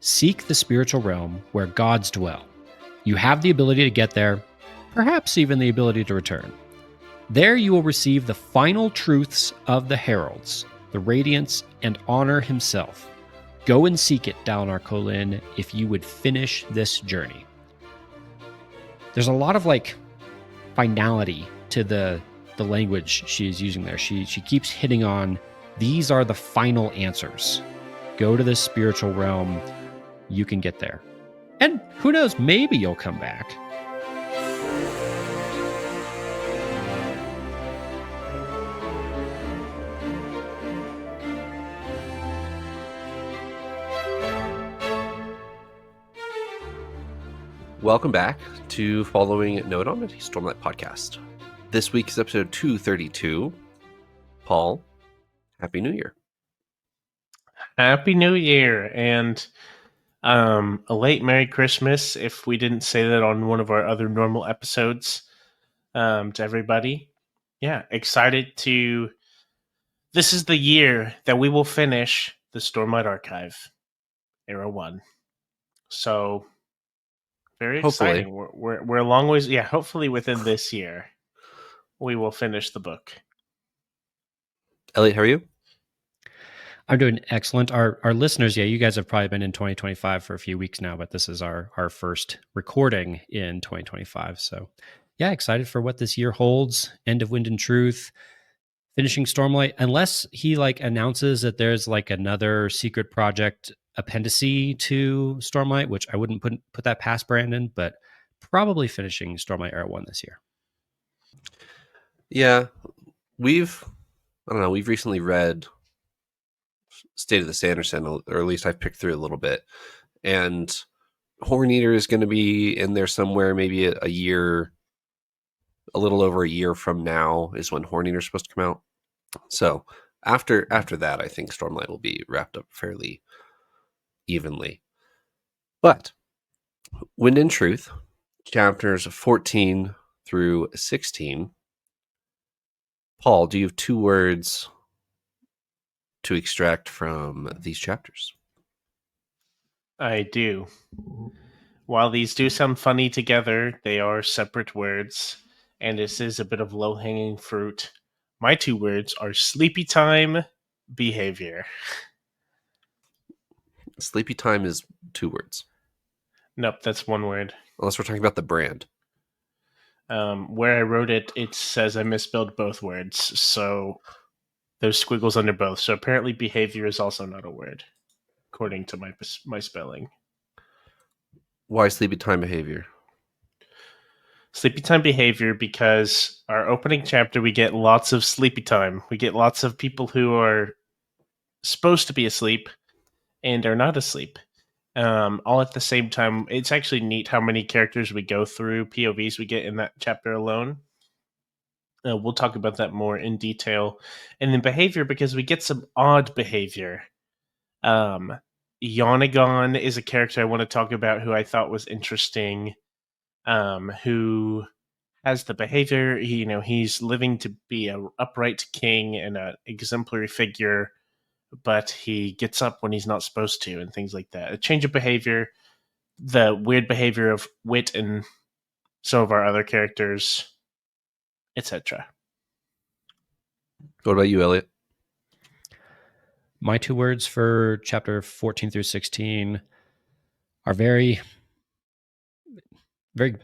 Seek the spiritual realm where gods dwell. You have the ability to get there, perhaps even the ability to return. There you will receive the final truths of the heralds, the radiance, and honor himself. Go and seek it, Dalinar Kholin, if you would finish this journey. There's a lot of finality to the language she is using there. She keeps hitting on, these are the final answers. Go to this spiritual realm. You can get there. And who knows, maybe you'll come back. Welcome back to Following Note on the Stormlight podcast. This week is episode 232. Paul, Happy New Year. Happy New Year, and a late Merry Christmas if we didn't say that on one of our other normal episodes to everybody. Yeah, excited to... This is the year that we will finish the Stormlight Archive, Era 1. So... very exciting. Hopefully. We're a long ways. Yeah, hopefully within this year we will finish the book. Eliot, how are you? I'm doing excellent. Our listeners, you guys have probably been in 2025 for a few weeks now, but this is our first recording in 2025. So excited for what this year holds. End of Wind and Truth, finishing Stormlight, unless he announces that there's another secret project appendice to Stormlight, which I wouldn't put that past Brandon, but probably finishing Stormlight Era 1 this year. Yeah, we've recently read State of the Sanderson, or at least I've picked through a little bit, and Horneater is going to be in there somewhere, maybe a year, a little over a year from now is when Horneater is supposed to come out. So after that, I think Stormlight will be wrapped up fairly evenly. But Wind and Truth, chapters 14 through 16. Paul, do you have 2 words to extract from these chapters? I do. While these do sound funny together, they are separate words, and this is a bit of low-hanging fruit. My 2 words are sleepy time, behavior. Sleepy time is 2 words. Nope, that's 1 word. Unless we're talking about the brand. Where I wrote it, it says I misspelled both words, so there's squiggles under both. So apparently behavior is also not a word, according to my spelling. Why sleepy time behavior? Sleepy time behavior because our opening chapter, we get lots of sleepy time. We get lots of people who are supposed to be asleep and are not asleep. All at the same time. It's actually neat how many characters we go through, POVs we get in that chapter alone. We'll talk about that more in detail. And then behavior, because we get some odd behavior. Yonagon is a character I want to talk about who I thought was interesting, who has the behavior, he's living to be an upright king and an exemplary figure, but he gets up when he's not supposed to and things like that. A change of behavior, the weird behavior of Wit and some of our other characters, etc. What about you, Eliot? My 2 words for chapter 14 through 16 are very, very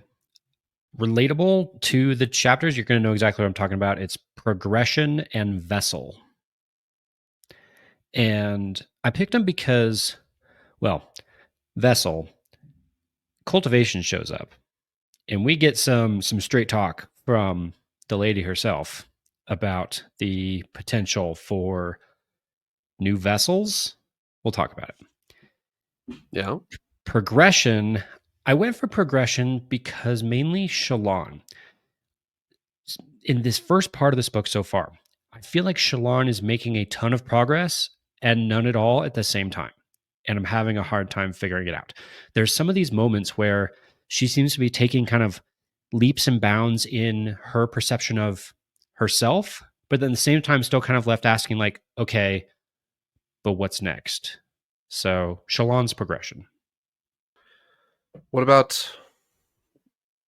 relatable to the chapters. You're going to know exactly what I'm talking about. It's progression and vessel. And I picked them because, vessel, cultivation shows up. And we get some straight talk from the lady herself about the potential for new vessels. We'll talk about it. Yeah. Progression. I went for progression because mainly Shallan. In this first part of this book so far, I feel like Shallan is making a ton of progress and none at all at the same time. And I'm having a hard time figuring it out. There's some of these moments where she seems to be taking kind of leaps and bounds in her perception of herself, but then at the same time still kind of left asking okay, but what's next? So Shallan's progression. What about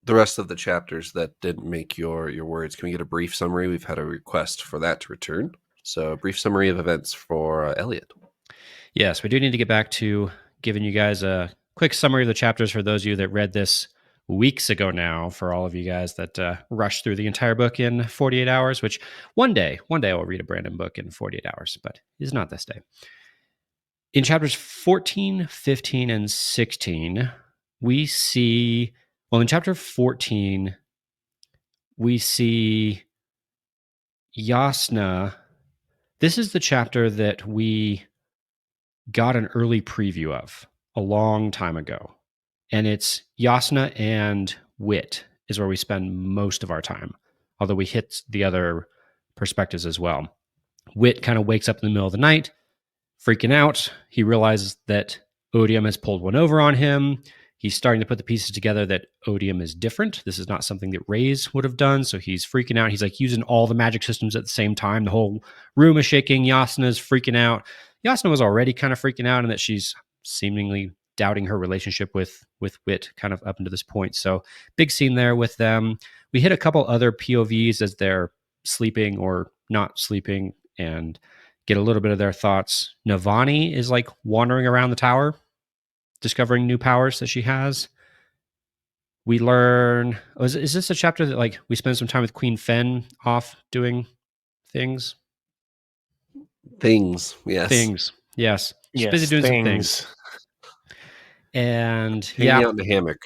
the rest of the chapters that didn't make your words? Can we get a brief summary? We've had a request for that to return. So a brief summary of events for Eliot. Yes, we do need to get back to giving you guys a quick summary of the chapters for those of you that read this weeks ago now, for all of you guys that rushed through the entire book in 48 hours, which one day I'll read a Brandon book in 48 hours, but it's not this day. In chapters 14, 15, and 16, we see, well, in chapter 14, we see Yasna. This is the chapter that we got an early preview of a long time ago. And it's Yasna and Wit is where we spend most of our time, although we hit the other perspectives as well. Wit kind of wakes up in the middle of the night, freaking out. He realizes that Odium has pulled one over on him. He's starting to put the pieces together that Odium is different. This is not something that Raze would have done. So he's freaking out. He's like using all the magic systems at the same time. The whole room is shaking. Yasna's freaking out. Yasna was already kind of freaking out, and that she's seemingly doubting her relationship with Wit kind of up until this point. So big scene there with them. We hit a couple other POVs as they're sleeping or not sleeping and get a little bit of their thoughts. Navani is like wandering around the tower, discovering new powers that she has. We learn, is this a chapter that like we spend some time with Queen Fen off doing things? Things, yes. Things, yes. She's Yes, busy doing some things. And Hanging out in a hammock.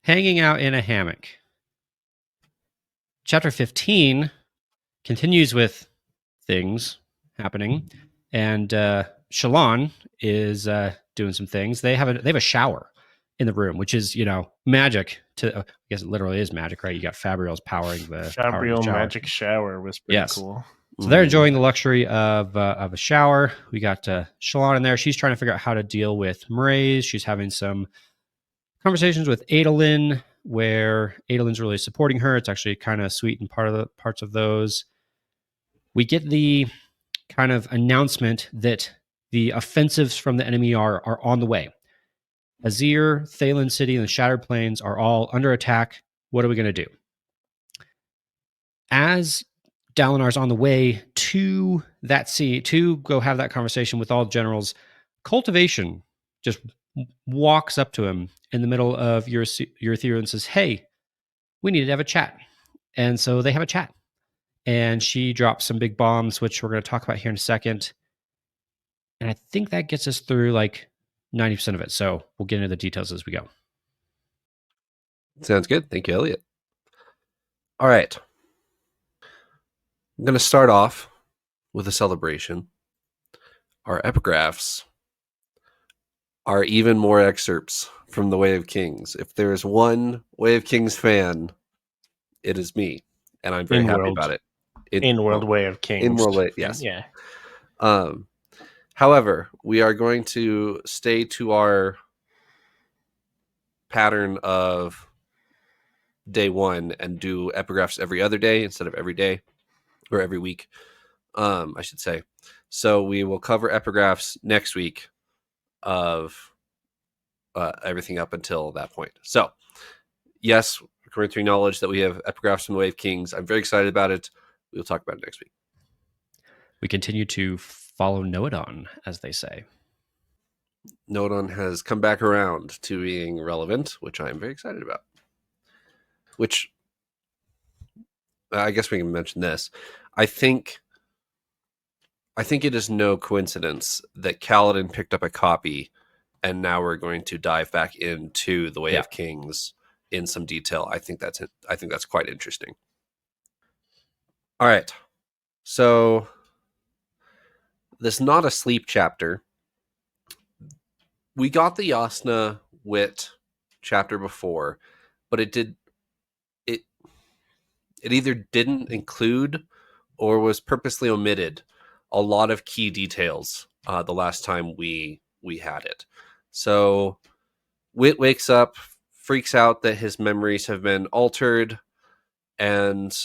Hanging out in a hammock. Chapter 15 continues with things happening, and Shallan is doing some things. They have a shower in the room, which is magic. I guess it literally is magic, right? You got Fabriel's powering the Fabriel shower. magic shower was pretty cool. So they're enjoying the luxury of a shower. We got Shallan in there. She's trying to figure out how to deal with Mraize. She's having some conversations with Adolin, where Adolin's really supporting her. It's actually kind of sweet in parts of those. We get the kind of announcement that the offensives from the enemy are on the way. Azir, Thalen City, and the Shattered Plains are all under attack. What are we going to do? As Dalinar's on the way to that sea to go have that conversation with all the generals, Cultivation just walks up to him in the middle of Eurythera and says, "Hey, we need to have a chat." And so they have a chat. And she drops some big bombs, which we're going to talk about here in a second. And I think that gets us through like 90% of it. So we'll get into the details as we go. Sounds good. Thank you, Eliot. All right. I'm going to start off with a celebration. Our epigraphs are even more excerpts from The Way of Kings. If there is one Way of Kings fan, it is me. And I'm very happy about it. In-world Way of Kings. In-world Way, yes. Yeah. However, we are going to stay to our pattern of day one and do epigraphs every other day instead of every day or every week, I should say. So we will cover epigraphs next week of everything up until that point. So, yes, we're going to acknowledge that we have epigraphs from the Way of Kings. I'm very excited about it. We'll talk about it next week. We continue to follow Noadon, as they say. Noadon has come back around to being relevant, which I'm very excited about. Which, I guess we can mention this. I think it is no coincidence that Kaladin picked up a copy, and now we're going to dive back into the Way of Kings in some detail. I think that's it. I think that's quite interesting. All right. So this Not Asleep chapter, we got the Yasna Wit chapter before, but it either didn't include or was purposely omitted a lot of key details the last time we had it. So Wit wakes up, freaks out that his memories have been altered, and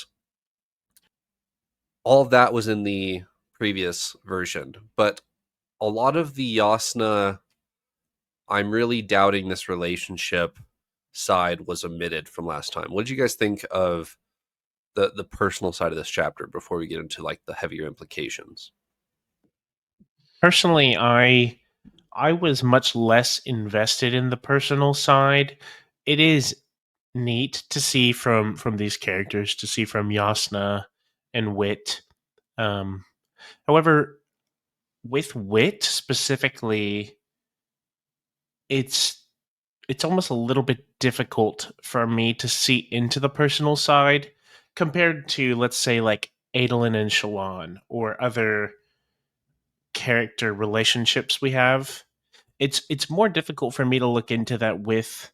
all of that was in the previous version. But a lot of the Yasna I'm really doubting this relationship side was omitted from last time. What did you guys think of the personal side of this chapter before we get into like the heavier implications? Personally, I was much less invested in the personal side. It is neat to see from these characters, to see from Yasna and Wit. Um, However, with Wit specifically, it's it's almost a little bit difficult for me to see into the personal side compared to, let's say, like Adolin and Shallan or other character relationships we have. It's more difficult for me to look into that with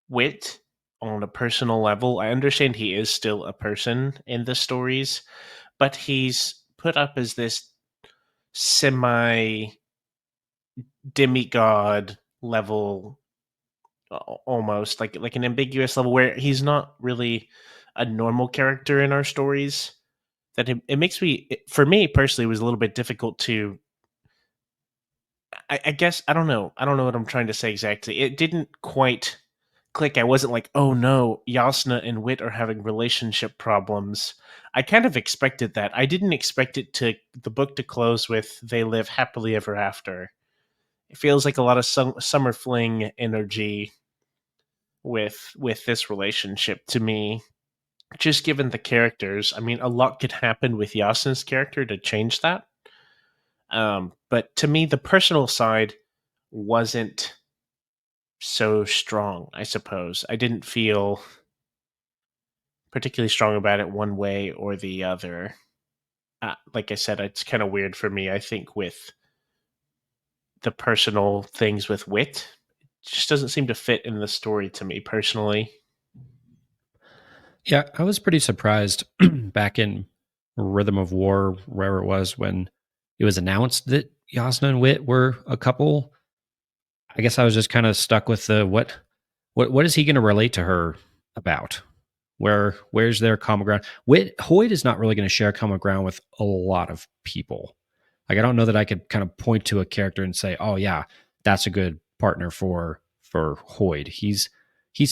Wit on a personal level. I understand he is still a person in the stories, but he's put up as this semi demigod level, almost like an ambiguous level where he's not really a normal character in our stories. That it makes me, for me personally, it was a little bit difficult to. I guess I don't know. I don't know what I'm trying to say exactly. It didn't quite click. I wasn't like, oh no, Yasna and Wit are having relationship problems. I kind of expected that. I didn't expect the book to close with they live happily ever after. It feels like a lot of summer fling energy with this relationship to me. Just given the characters, I mean, a lot could happen with Yasna's character to change that. But to me, the personal side wasn't so strong, I suppose. I didn't feel particularly strong about it one way or the other. Like I said, it's kind of weird for me, I think, with the personal things with Wit. It just doesn't seem to fit in the story to me personally. Yeah, I was pretty surprised back in Rhythm of War, wherever it was, when it was announced that Yasna and Wit were a couple. I guess I was just kind of stuck with the what is he going to relate to her about? Where's their common ground? Hoyd is not really going to share common ground with a lot of people. Like I don't know that I could kind of point to a character and say, "Oh yeah, that's a good partner for Hoyd." He's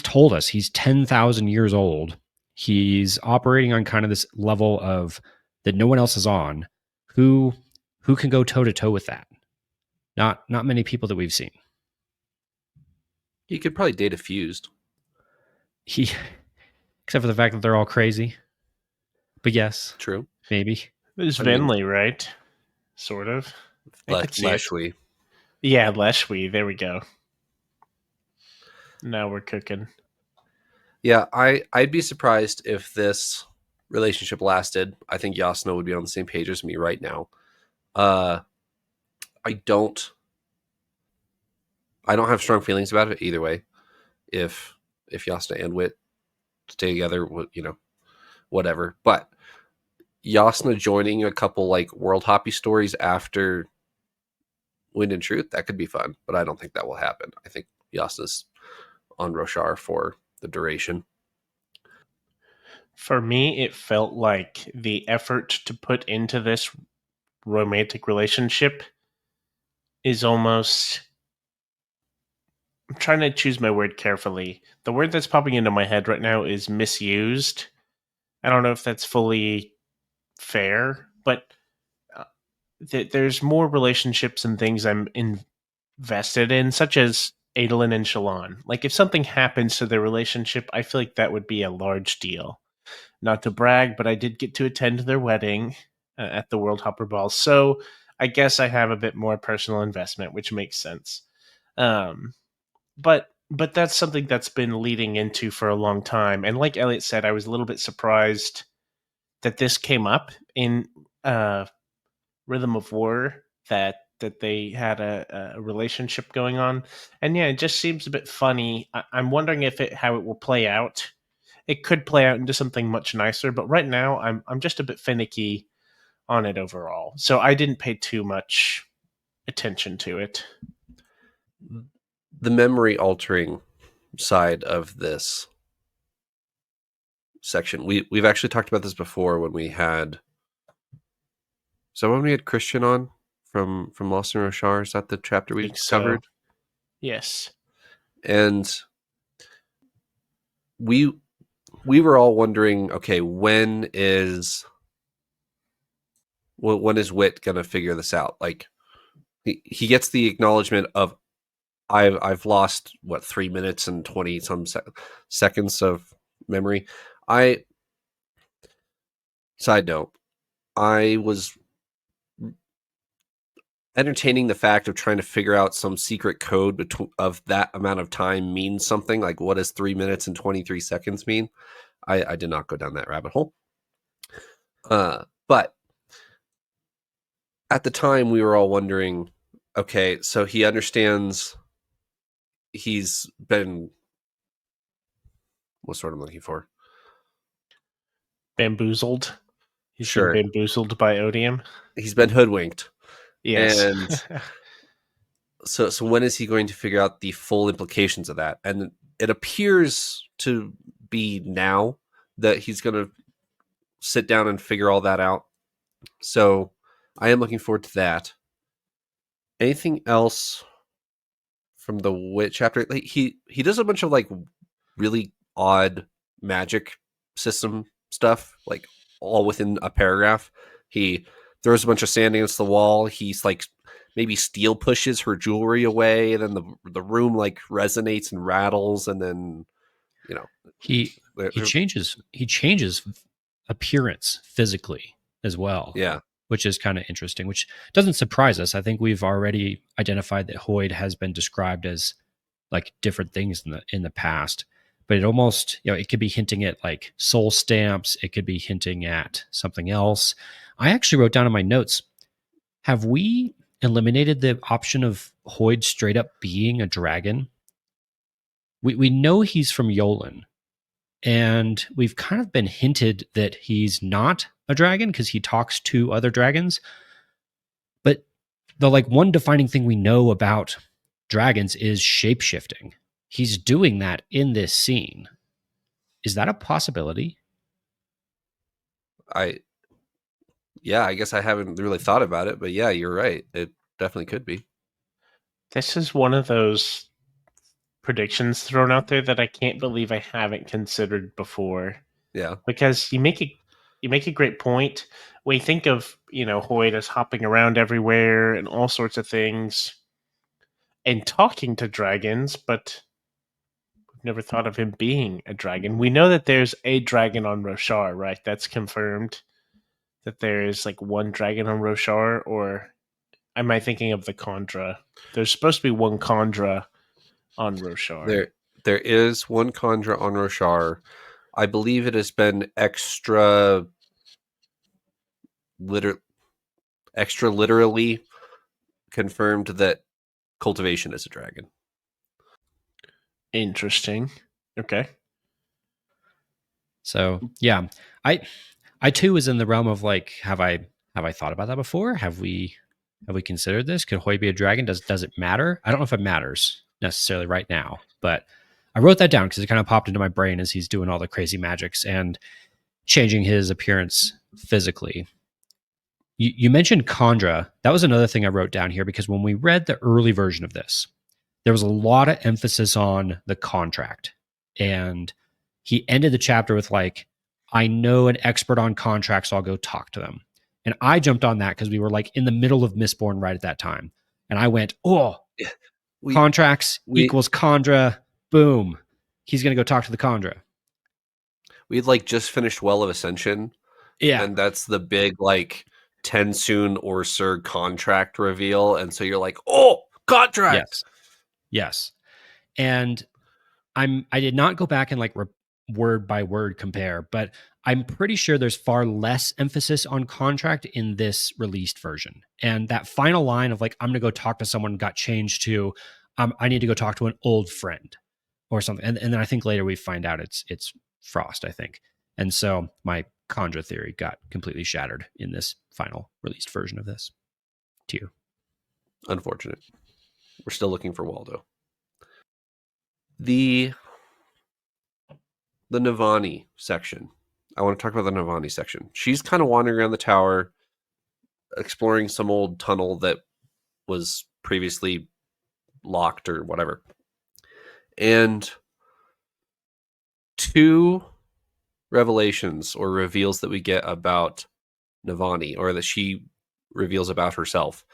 told us he's 10,000 years old. He's operating on kind of this level of that no one else is on. Who who can go toe to toe with that? Not many people that we've seen. You could probably date a fused. He except for the fact that they're all crazy. But yes, True. maybe. There's I mean, Venli, right? Sort of. I could see it. Lashly. Yeah, Leshwi. There we go. Now we're cooking. Yeah, I'd be surprised if this relationship lasted. I think Yasna would be on the same page as me right now. I don't have strong feelings about it either way. If Yasna and Wit stay together, whatever. But Yasna joining a couple like world hoppy stories after Wind and Truth, that could be fun, but I don't think that will happen. I think Yasna's on Roshar for the duration. For me, it felt like the effort to put into this romantic relationship is almost. I'm trying to choose my word carefully. The word that's popping into my head right now is misused. I don't know if that's fully fair, but uh, there's more relationships and things I'm invested in, such as Adolin and Shallan. Like, if something happens to their relationship, I feel like that would be a large deal. Not to brag, but I did get to attend their wedding at the World Hopper Ball, so I guess I have a bit more personal investment, which makes sense. Um, but that's something that's been leading into for a long time, and like Eliot said, I was a little bit surprised that this came up in uh, Rhythm of War, that they had a relationship going on, and yeah, it just seems a bit funny. I'm wondering if how it will play out. It could play out into something much nicer, but right now I'm just a bit finicky on it overall. So I didn't pay too much attention to it. The memory altering side of this section, we've actually talked about this before when we had Christian on from Lost in Roshar. Is that the chapter I we think so. covered? Yes. And we were all wondering, okay, when is Wit gonna figure this out? Like, he gets the acknowledgement of I've lost 3 minutes and 20 some seconds of memory. Side note, I was entertaining the fact of trying to figure out some secret code of that amount of time means something. Like, what does 3 minutes and 23 seconds mean? I did not go down that rabbit hole. But at the time, we were all wondering, okay, so he understands he's been, what's the word I'm looking for? Bamboozled. He's Sure. been bamboozled by Odium. He's been hoodwinked. Yes. And so when is he going to figure out the full implications of that? And it appears to be now that he's going to sit down and figure all that out. So I am looking forward to that. Anything else from the Wit chapter? Like, he does a bunch of like really odd magic system stuff, like all within a paragraph. He throws a bunch of sand against the wall. He's like maybe steel pushes her jewelry away, and then the room like resonates and rattles, and then he changes appearance physically as well. Yeah, which is kind of interesting, which doesn't surprise us. I think we've already identified that Hoyd has been described as like different things in the past, but it almost, it could be hinting at like soul stamps. It could be hinting at something else. I actually wrote down in my notes, have we eliminated the option of Hoyd straight up being a dragon? We know he's from Yolen, and we've kind of been hinted that he's not a dragon because he talks to other dragons. But the like one defining thing we know about dragons is shapeshifting. He's doing that in this scene. Is that a possibility? I guess I haven't really thought about it, but yeah, you're right. It definitely could be. This is one of those predictions thrown out there that I can't believe I haven't considered before. Yeah, because you make a great point. We think of Hoyd as hopping around everywhere and all sorts of things, and talking to dragons, but we've never thought of him being a dragon. We know that there's a dragon on Roshar, right? That's confirmed. That there is like one dragon on Roshar, or am I thinking of the Khandra? There's supposed to be one Khandra on Roshar. there is one Khandra on Roshar. I believe it has been extra literally confirmed that Cultivation is a dragon. Interesting. Okay. So yeah, I too was in the realm of like, have I thought about that before? Have we considered this? Could Hoyd be a dragon? Does it matter? I don't know if it matters necessarily right now, but I wrote that down because it kind of popped into my brain as he's doing all the crazy magics and changing his appearance physically. You mentioned Khandra. That was another thing I wrote down here because when we read the early version of this, there was a lot of emphasis on the contract. And he ended the chapter with like, I know an expert on contracts, so I'll go talk to them. And I jumped on that because we were like in the middle of Mistborn right at that time. And I went, contracts equals Khandra. Boom. He's going to go talk to the Khandra. We'd like just finished Well of Ascension. Yeah. And that's the big like Tensoon or Sir contract reveal. And so you're like, oh, contract. Yes. And I did not go back and like word by word compare, but I'm pretty sure there's far less emphasis on contract in this released version. And that final line of like, I'm going to go talk to someone got changed to, I need to go talk to an old friend or something. And then I think later we find out it's Frost, I think. And so my Khandra theory got completely shattered in this final released version of this tier. Unfortunate. We're still looking for Waldo. The Navani section. I want to talk about the Navani section. She's kind of wandering around the tower, exploring some old tunnel that was previously locked or whatever. And 2 revelations or reveals that we get about Navani, or that she reveals about herself.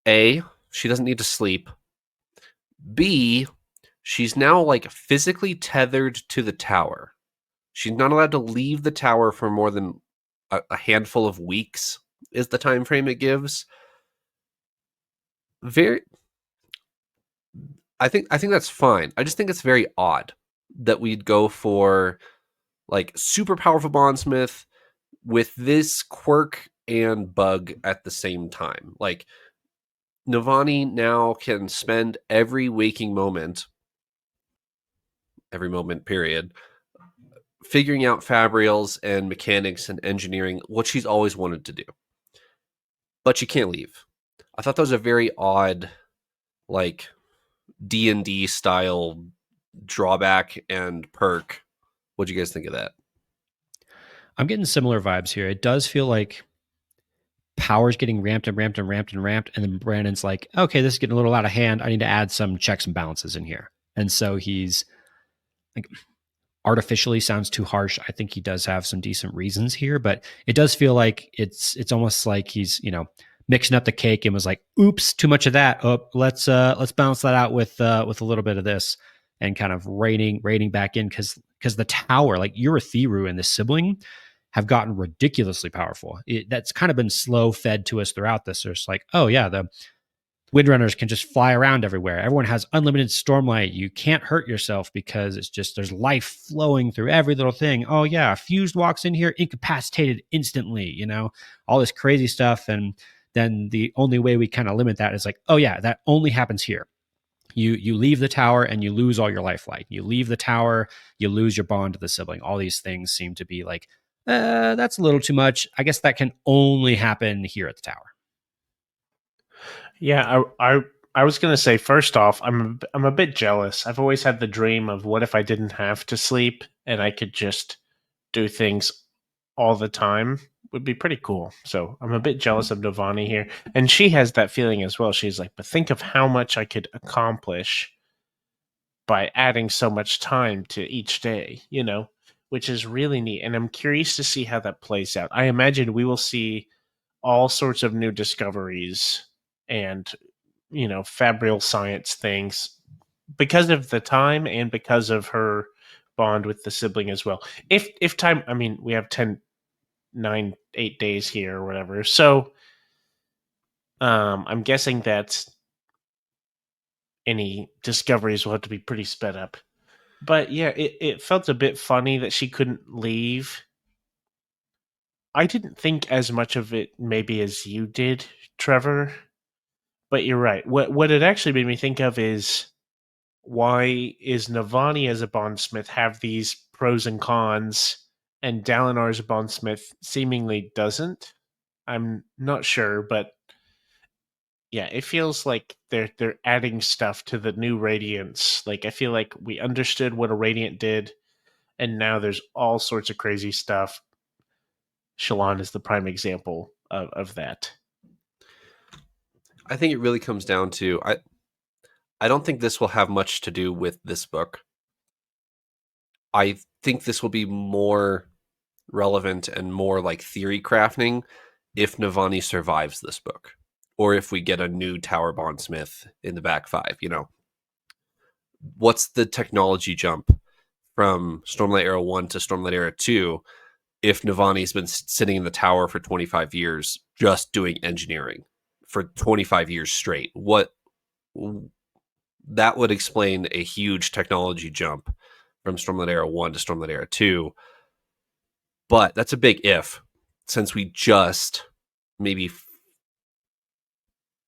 A, she doesn't need to sleep. B, she's now like physically tethered to the tower. She's not allowed to leave the tower for more than a handful of weeks is the time frame it gives. I think that's fine. I just think it's very odd that we'd go for like super powerful bondsmith with this quirk and bug at the same time. Like, Navani now can spend every waking moment, period, figuring out fabrials and mechanics and engineering, what she's always wanted to do. But she can't leave. I thought that was a very odd, like, D&D style drawback and perk. What'd you guys think of that? I'm getting similar vibes here. It does feel like power's getting ramped and ramped and ramped and ramped, and then Brandon's like, okay, this is getting a little out of hand. I need to add some checks and balances in here. And so he's like, artificially sounds too harsh. I think he does have some decent reasons here, but it does feel like it's almost like he's, mixing up the cake and was like, oops, too much of that. Oh, let's balance that out with a little bit of this, and kind of rating back in, because the tower, like Urathiru and the sibling, have gotten ridiculously powerful. That's kind of been slow fed to us throughout this. There's like, oh yeah, the Windrunners can just fly around everywhere. Everyone has unlimited Stormlight. You can't hurt yourself because it's just, there's life flowing through every little thing. Oh yeah, Fused walks in here, incapacitated instantly, all this crazy stuff. And then the only way we kind of limit that is like, oh yeah, that only happens here. You leave the tower and you lose all your lifelike. You leave the tower, you lose your bond to the sibling. All these things seem to be like, that's a little too much. I guess that can only happen here at the tower. Yeah, I was gonna say, first off, I'm a bit jealous. I've always had the dream of what if I didn't have to sleep and I could just do things all the time. Would be pretty cool. So I'm a bit jealous of Navani here, and she has that feeling as well. She's like, but think of how much I could accomplish by adding so much time to each day, which is really neat. And I'm curious to see how that plays out. I imagine we will see all sorts of new discoveries and fabrial science things because of the time and because of her bond with the sibling as well. If time, I mean, we have 8 days here or whatever, so I'm guessing that any discoveries will have to be pretty sped up. But yeah, it felt a bit funny that she couldn't leave. I didn't think as much of it maybe as you did, Trevor. But you're right. What it actually made me think of is, why is Navani as a bondsmith have these pros and cons, and Dalinar as a bondsmith seemingly doesn't? I'm not sure, but yeah, it feels like they're adding stuff to the new Radiance. Like, I feel like we understood what a Radiant did, and now there's all sorts of crazy stuff. Shallan is the prime example of that. I think it really comes down to, I don't think this will have much to do with this book. I think this will be more relevant and more like theory crafting if Navani survives this book, or if we get a new Tower Bondsmith in the back 5. What's the technology jump from Stormlight Era 1 to Stormlight Era 2 if Navani's been sitting in the tower for 25 years just doing engineering for 25 years straight? That would explain a huge technology jump from Stormlight Era 1 to Stormlight Era 2. But that's a big if, since we just maybe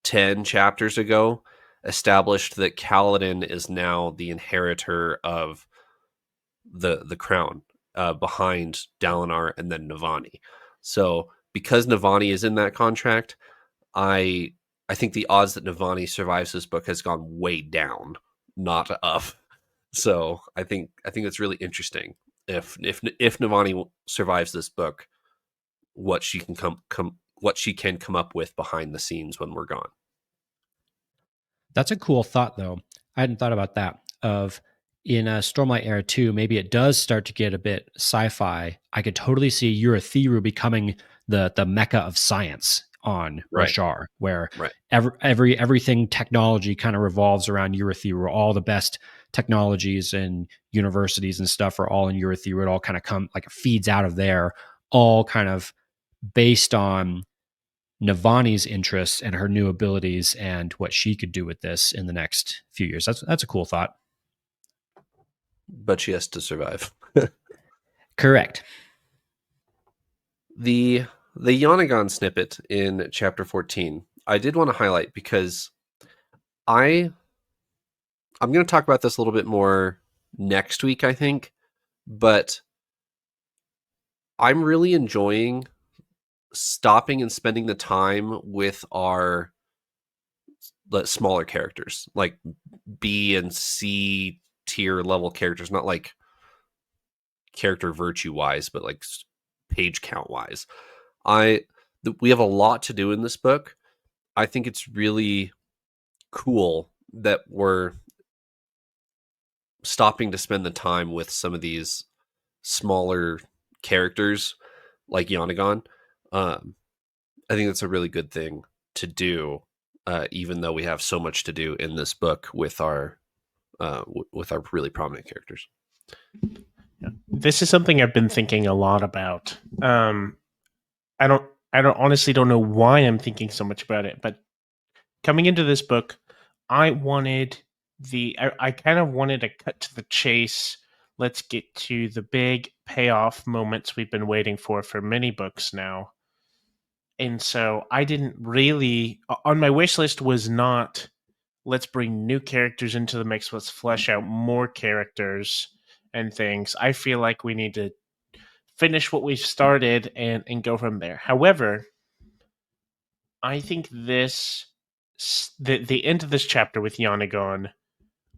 10 chapters ago established that Kaladin is now the inheritor of the crown, behind Dalinar and then Navani. So because Navani is in that contract, I think the odds that Navani survives this book has gone way down, not up. So I think it's really interesting if Navani survives this book, what she can come up with behind the scenes when we're gone. That's a cool thought, though. I hadn't thought about that. Of in a Stormlight era 2, maybe it does start to get a bit sci-fi. I could totally see Urithiru becoming the mecca of science on Right. Rashar, where Right. everything technology kind of revolves around Urithiru. All the best technologies and universities and stuff are all in Urithiru. It all kind of it feeds out of there, all kind of based on Navani's interests and her new abilities and what she could do with this in the next few years. That's a cool thought. But she has to survive. Correct. The Yonagon snippet in chapter 14, I did want to highlight because I'm going to talk about this a little bit more next week, I think, but I'm really enjoying stopping and spending the time with our smaller characters, like B and C tier level characters, not like character virtue wise, but like page count wise. We have a lot to do in this book. I think it's really cool that we're stopping to spend the time with some of these smaller characters like Yonagon. I think that's a really good thing to do, even though we have so much to do in this book with our really prominent characters. This is something I've been thinking a lot about. I honestly don't know why I'm thinking so much about it, but coming into this book, I wanted I kind of wanted to cut to the chase. Let's get to the big payoff moments we've been waiting for many books now. And so I didn't really, on my wish list was not, let's bring new characters into the mix, let's flesh out more characters and things. I feel like we need to finish what we've started and go from there. However, I think the end of this chapter with Yonagon,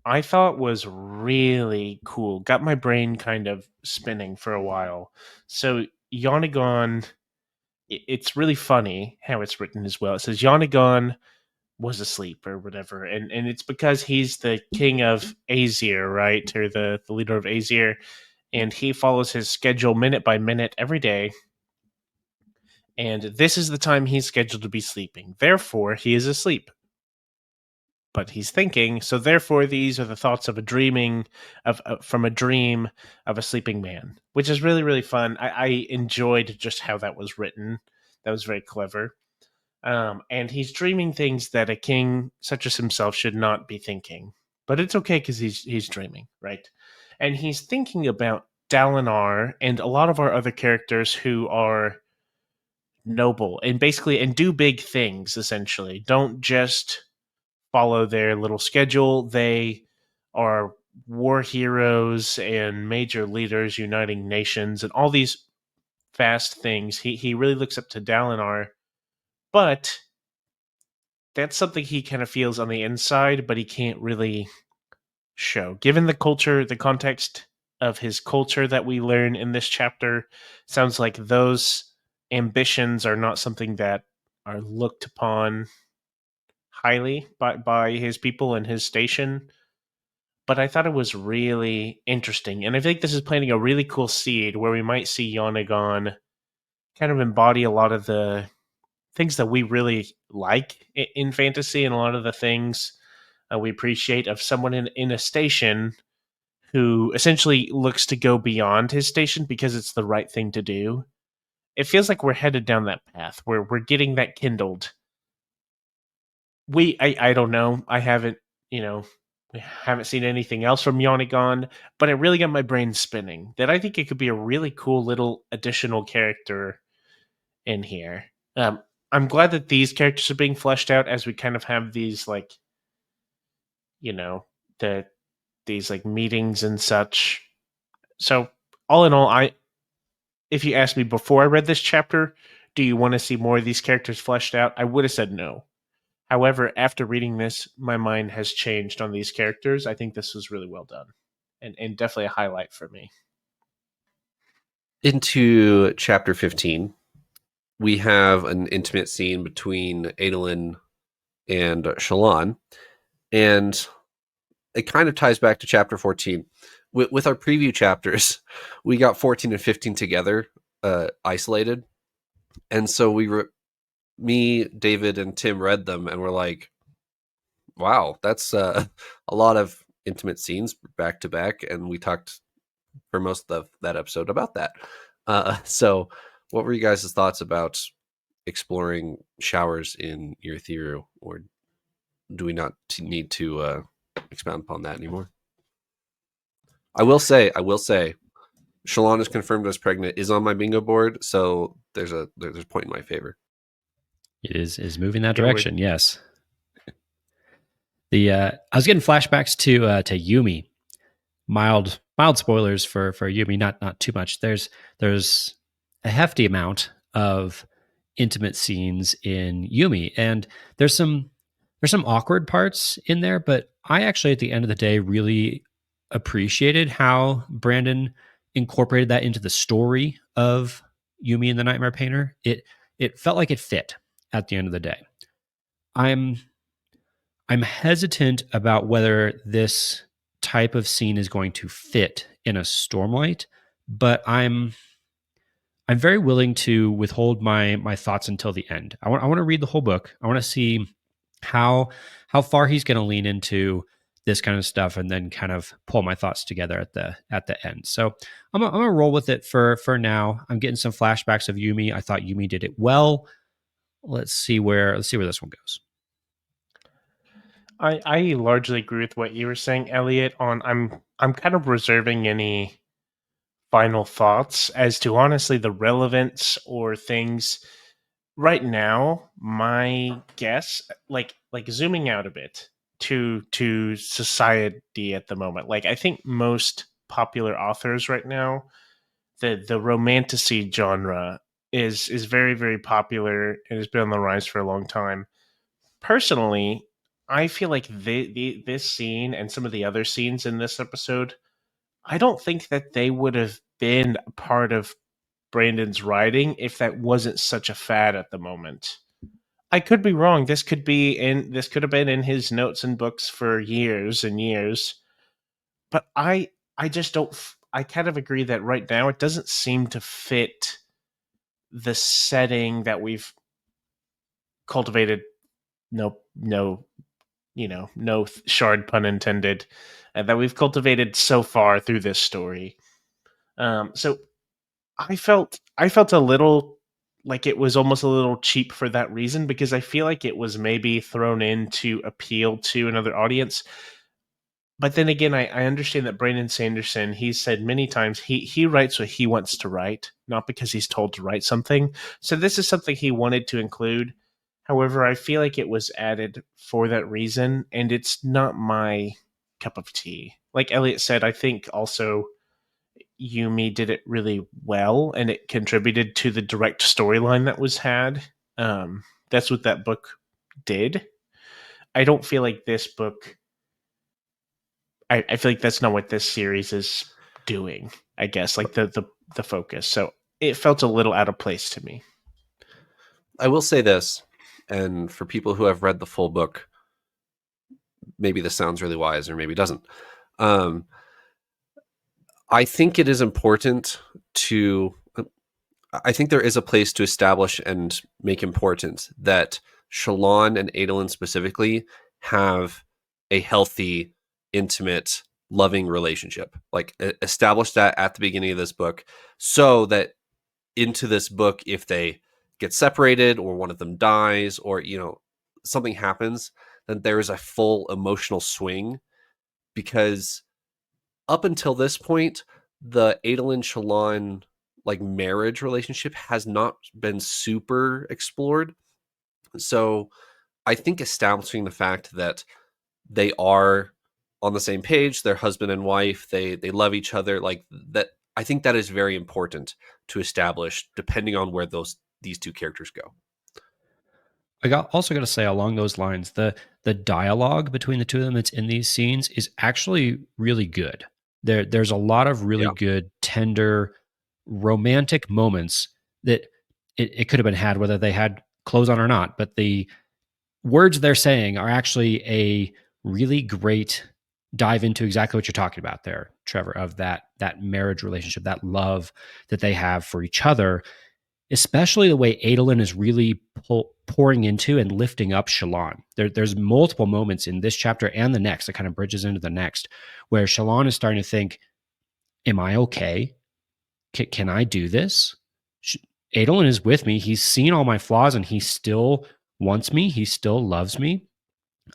I thought was really cool. Got my brain kind of spinning for a while. So Yonagon, it's really funny how it's written as well. It says Yonagon was asleep or whatever, and it's because he's the king of Azir, right, or the leader of Azir, and he follows his schedule minute by minute every day. And this is the time he's scheduled to be sleeping. Therefore, he is asleep. But he's thinking, so therefore these are the thoughts of a dreaming from a dream of a sleeping man, which is really, really fun. I enjoyed just how that was written. That was very clever. And he's dreaming things that a king such as himself should not be thinking. But it's okay because he's dreaming, right? And he's thinking about Dalinar and a lot of our other characters who are noble and basically and do big things, essentially. Don't just follow their little schedule. They are war heroes and major leaders uniting nations and all these fast things. He really looks up to Dalinar, but that's something he kind of feels on the inside, but he can't really show. Given the culture, the context of his culture that we learn in this chapter, sounds like those ambitions are not something that are looked upon highly by his people and his station. But I thought it was really interesting. And I think this is planting a really cool seed where we might see Yonagon kind of embody a lot of the things that we really like in fantasy and a lot of the things we appreciate of someone in a station who essentially looks to go beyond his station because it's the right thing to do. It feels like we're headed down that path where we're getting that kindled. I don't know. I haven't, we haven't seen anything else from Yonagon, but it really got my brain spinning that I think it could be a really cool little additional character in here. I'm glad that these characters are being fleshed out as we kind of have these like, these like meetings and such. So all in all, if you asked me before I read this chapter, do you want to see more of these characters fleshed out? I would have said no. However, after reading this, my mind has changed on these characters. I think this was really well done and definitely a highlight for me. Into chapter 15, we have an intimate scene between Adolin and Shallan. And it kind of ties back to chapter 14. With our preview chapters, we got 14 and 15 together, isolated. And so me, David, and Tim read them, and we're like, wow, that's a lot of intimate scenes back to back. And we talked for most of that episode about that. So what were you guys' thoughts about exploring showers in Ethereal, or do we not need to expound upon that anymore? I will say, Shalon is confirmed as pregnant is on my bingo board, so there's a point in my favor. It is moving that Yeah, direction. Yes. I was getting flashbacks to Yumi. Mild spoilers for Yumi, not too much. There's a hefty amount of intimate scenes in Yumi, and there's some awkward parts in there, but I actually at the end of the day really appreciated how Brandon incorporated that into the story of Yumi and the Nightmare Painter. It felt like it fit at the end of the day. I'm hesitant about whether this type of scene is going to fit in a Stormlight, but I'm very willing to withhold my thoughts until the end. I want to read the whole book. I want to see how far he's going to lean into this kind of stuff, and then kind of pull my thoughts together at the end. So I'm gonna roll with it for now. I'm getting some flashbacks of Yumi. I thought Yumi did it well. Let's see where this one goes. I largely agree with what you were saying, Eliot. I'm kind of reserving any final thoughts as to honestly the relevance or things. Right now, my guess, like zooming out a bit to society at the moment, like I think most popular authors right now, the romantasy genre is very, very popular and has been on the rise for a long time. Personally, I feel like this scene and some of the other scenes in this episode, I don't think that they would have been a part of Brandon's writing if that wasn't such a fad at the moment. I could be wrong. This could have been in his notes and books for years and years. But I just don't I kind of agree that right now it doesn't seem to fit the setting that we've cultivated. No, no shard pun intended, that we've cultivated so far through this story. So I felt a little like it was almost a little cheap for that reason, because I feel like it was maybe thrown in to appeal to another audience. But then again, I understand that Brandon Sanderson, he's said many times he writes what he wants to write, not because he's told to write something. So this is something he wanted to include. However, I feel like it was added for that reason, and it's not my cup of tea. Like Elliot said, I think also Yumi did it really well, and it contributed to the direct storyline that was had. That's what that book did. I don't feel like this book. I feel like that's not what this series is doing. I guess like the focus. So it felt a little out of place to me. I will say this, and for people who have read the full book, maybe this sounds really wise or maybe it doesn't. I think it is important to. I think there is a place to establish and make important that Shalon and Adolin specifically have a healthy, intimate, loving relationship. Like establish that at the beginning of this book, so that into this book, if they get separated or one of them dies or something happens, then there is a full emotional swing. Because up until this point, the Adolin Shalon like marriage relationship has not been super explored. So I think establishing the fact that they are on the same page, they're husband and wife, they love each other, like that, I think that is very important to establish, depending on where these two characters go. Also got to say along those lines, the dialogue between the two of them that's in these scenes is actually really good. There's a lot of really good, tender, romantic moments that it could have been had whether they had clothes on or not. But the words they're saying are actually a really great dive into exactly what you're talking about there, Trevor, of that marriage relationship, that love that they have for each other, especially the way Adolin is really pouring into and lifting up Shallan. There's multiple moments in this chapter and the next that kind of bridges into the next where Shallan is starting to think, am I okay? Can I do this? Adolin is with me. He's seen all my flaws and he still wants me. He still loves me.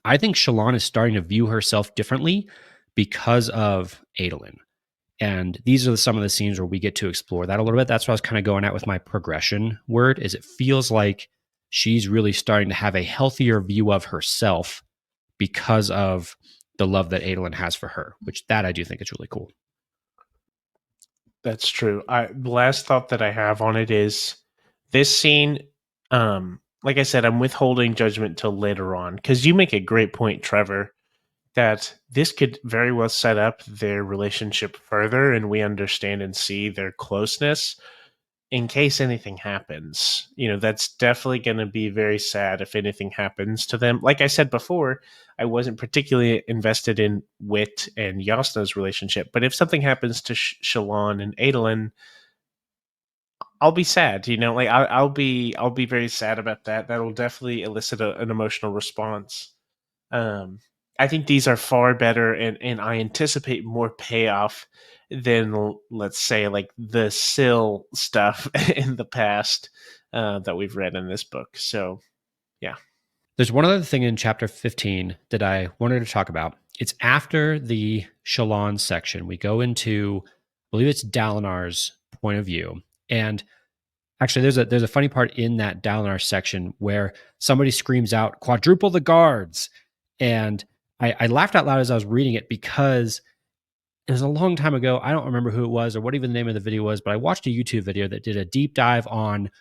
I think Shallan is starting to view herself differently because of Adolin. And these are some of the scenes where we get to explore that a little bit. That's what I was kind of going at with my progression word, is it feels like she's really starting to have a healthier view of herself because of the love that Adolin has for her, which that I do think is really cool. That's true. The last thought that I have on it is this scene. Like I said, I'm withholding judgment till later on because you make a great point, Trevor, that this could very well set up their relationship further, and we understand and see their closeness in case anything happens. That's definitely going to be very sad if anything happens to them. Like I said before, I wasn't particularly invested in Wit and Yasna's relationship, but if something happens to Shallan and Adolin, I'll be sad. Like I'll be very sad about that. That'll definitely elicit an emotional response. I think these are far better, and I anticipate more payoff than, let's say, like the Syl stuff in the past that we've read in this book. So, yeah. There's one other thing in chapter 15 that I wanted to talk about. It's after the Shallan section. We go into, I believe it's Dalinar's point of view. And actually, there's a funny part in that Dalinar section where somebody screams out, "Quadruple the guards." And I laughed out loud as I was reading it because it was a long time ago. I don't remember who it was or what even the name of the video was, but I watched a YouTube video that did a deep dive on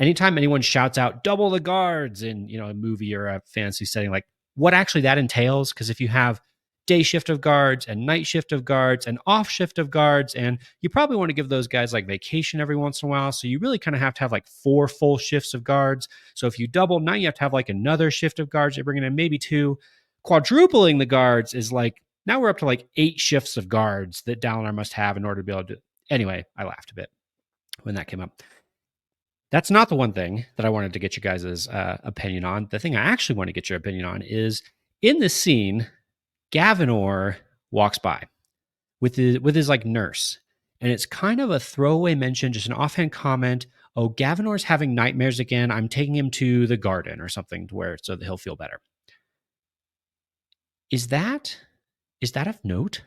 anytime anyone shouts out "double the guards" in a movie or a fantasy setting, like what actually that entails. Because if you have day shift of guards and night shift of guards and off shift of guards, and you probably want to give those guys like vacation every once in a while, so you really kind of have to have like 4 full shifts of guards. So if you double, now you have to have like another shift of guards. You're bringing in maybe 2. Quadrupling the guards is like, now we're up to like 8 shifts of guards that Dalinar must have in order to be able to do. Anyway, I laughed a bit when that came up. That's not the one thing that I wanted to get you guys' opinion on. The thing I actually want to get your opinion on is in this scene, Gavor walks by with his like nurse, and it's kind of a throwaway mention, just an offhand comment. Oh, Gavinor's having nightmares again. I'm taking him to the garden or something so that he'll feel better. Is that of note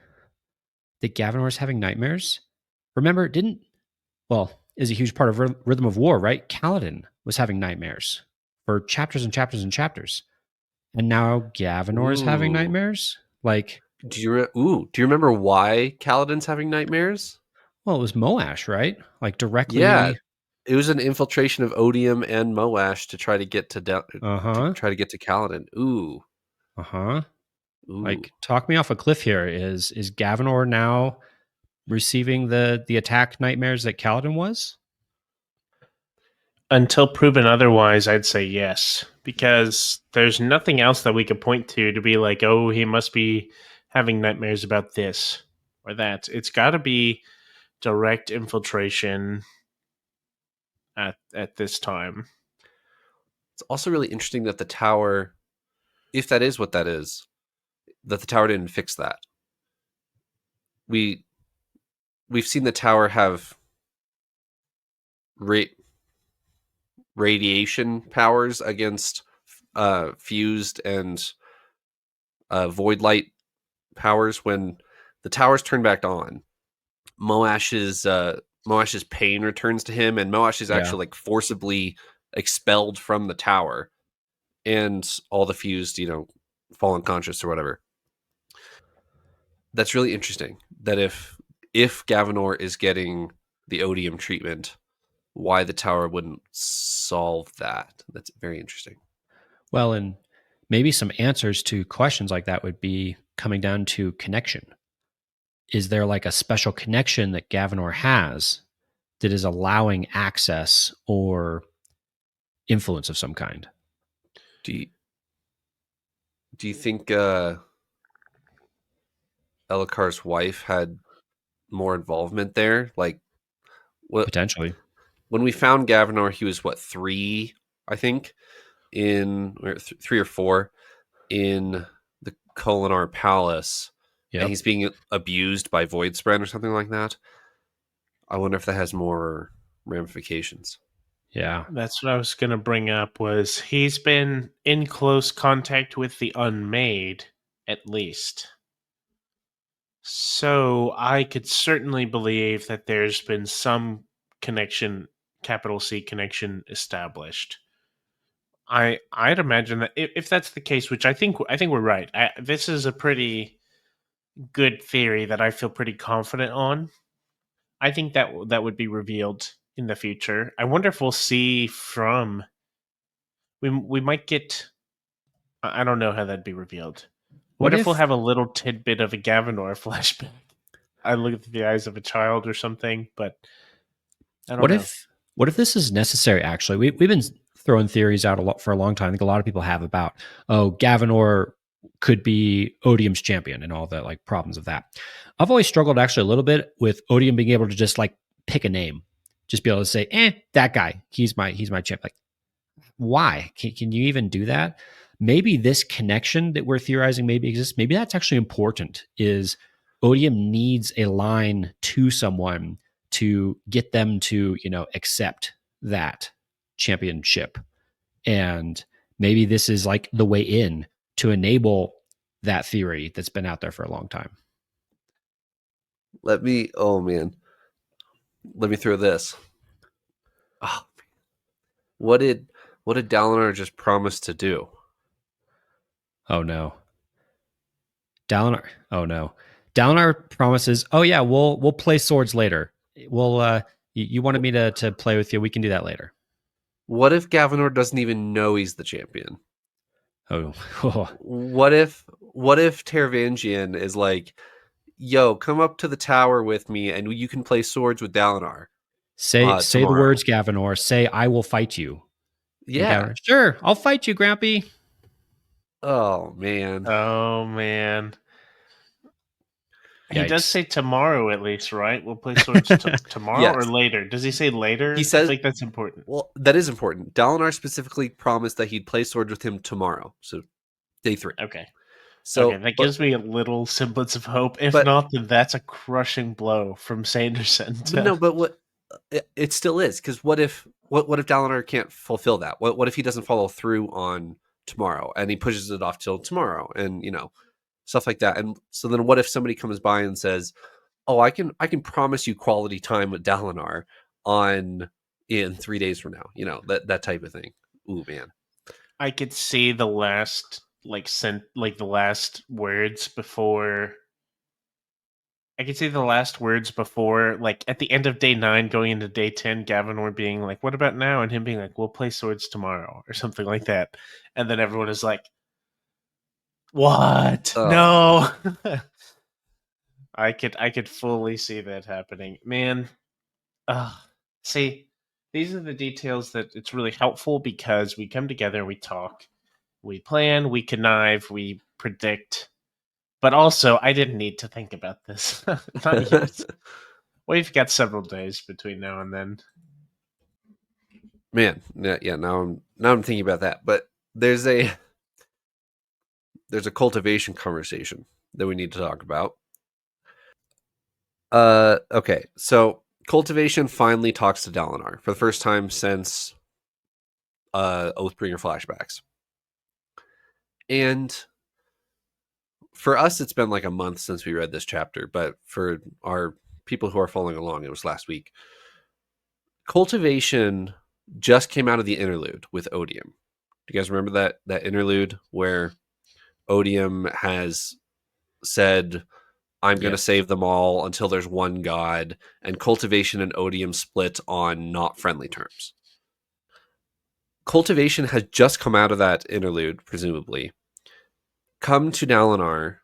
that Gavinor's having nightmares? Remember, is a huge part of Rhythm of War, right? Kaladin was having nightmares for chapters and chapters and chapters. And now Gavor is having nightmares? Like, do you remember why Kaladin's having nightmares? Well, it was Moash, right? Like directly. Yeah, it was an infiltration of Odium and Moash to try to get to Kaladin. Ooh. Ooh. Like, talk me off a cliff here. Is Gavor now receiving the attack nightmares that Kaladin was? Until proven otherwise, I'd say yes, because there's nothing else that we could point to be like, oh, he must be having nightmares about this or that. It's got to be direct infiltration at this time. It's also really interesting that the tower, if that is what that is, that the tower didn't fix that. We've seen the tower have radiation powers against fused and void light powers. When the towers turn back on, Moash's pain returns to him, and Moash is actually like forcibly expelled from the tower, and all the fused fall unconscious or whatever. That's really interesting that if Gavor is getting the odium treatment, why the tower wouldn't solve that. That's very interesting. Well, and maybe some answers to questions like that would be coming down to connection. Is there like a special connection that Gavor has that is allowing access or influence of some kind? Do Do you think Elikar's wife had more involvement there? Like, what Potentially. when we found Gavor, he was what, 3, I think, or 3 or 4 in the Kholinar Palace, and Yep. he's being abused by Voidspren or something like that. I wonder if that has more ramifications. Yeah. That's what I was going to bring up. Was he's been in close contact with the Unmade, at least. So I could certainly believe that there's been some connection, capital C connection, established. I'd imagine that if that's the case, which I think we're right. This is a pretty good theory that I feel pretty confident on. I think that would be revealed in the future. I wonder if we'll see from we might get. I don't know how that'd be revealed. What What if we'll if have a little tidbit of a Gavor flashback? I look at the eyes of a child or something, but I don't what know. if this is necessary actually? We've been throwing theories out a lot for a long time. I think a lot of people have about, oh, Gavor could be Odium's champion and all the like problems of that. I've always struggled actually a little bit with Odium being able to just like pick a name. Just be able to say, that guy, he's my champ. Like, why? Can you even do that? Maybe this connection that we're theorizing maybe exists. Maybe that's actually important. Is Odium needs a line to someone to get them to accept that championship, and maybe this is like the way in to enable that theory that's been out there for a long time. Oh man, let me throw this. Oh, what did Dalinar just promise to do? Oh no. Dalinar. Oh no. Dalinar promises, "Oh yeah, we'll play swords later. We'll you wanted me to play with you. We can do that later." What if Gavor doesn't even know he's the champion? Oh. What if Taravangian is like, "Yo, come up to the tower with me, and you can play swords with Dalinar Say the tomorrow." words, Gavinor. Say, "I will fight you." And Yeah. Gavinor, "Sure, I'll fight you, Grampy." Oh man. Oh man, he does Yikes. say tomorrow at least, right? We'll play swords tomorrow or Yes. later. Does he say later? He I says, think that's important. well, that is important. Dalinar specifically promised that he'd play swords with him tomorrow. So day 3. Okay. Okay, So, that gives me a little semblance of hope. If but not, then that's a crushing blow from Sanderson. no, but what it still is, because what if Dalinar can't fulfill that? What if he doesn't follow through on tomorrow and he pushes it off till tomorrow, and stuff like that? And so then what if somebody comes by and says, "Oh, I can promise you quality time with Dalinar in 3 days from now," that type of thing. Ooh man. I could see the last the last words before. I could see the last words before, like at the end of day 9, going into day 10, Gavin being like, "What about now?" and him being like, "We'll play swords tomorrow," or something like that, and then everyone is like, "What? Oh, No!" I could fully see that happening, man. See, these are the details that it's really helpful because we come together, we talk, we plan, we connive, we predict. But also, I didn't need to think about this. Not yet. We've got several days between now and then. man. Yeah. Now I'm thinking about that, but there's a cultivation conversation that we need to talk about. Okay, so Cultivation finally talks to Dalinar for the first time since Oathbringer flashbacks. And for us, it's been like a month since we read this chapter, but for our people who are following along, it was last week. Cultivation just came out of the interlude with Odium. Do you guys remember that interlude where Odium has said, "I'm going to Yes. save them all until there's one god," and Cultivation and Odium split on not friendly terms? Cultivation has just come out of that interlude, presumably, come to Dalinar,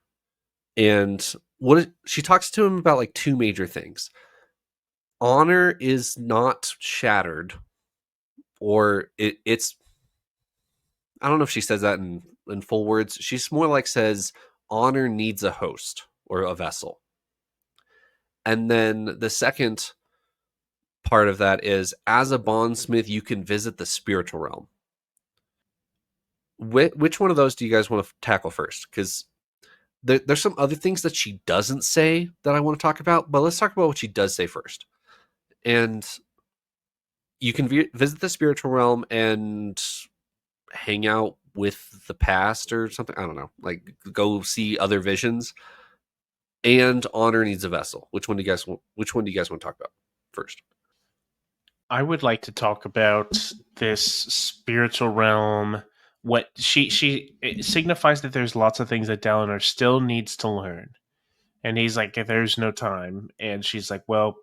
and she talks to him about like 2 major things. Honor is not shattered, or it's I don't know if she says that in in full words. She's more like says, honor needs a host or a vessel. And then the second part of that is, as a bondsmith, you can visit the spiritual realm. Which one of those do you guys want to tackle first? Because there's some other things that she doesn't say that I want to talk about, but let's talk about what she does say first. And you can visit the spiritual realm and hang out with the past or something. I don't know, like go see other visions. And honor needs a vessel. Which one do you guys want to talk about first? I would like to talk about this spiritual realm. What it signifies that there's lots of things that Dalinar still needs to learn. And he's like, there's no time. And she's like, well,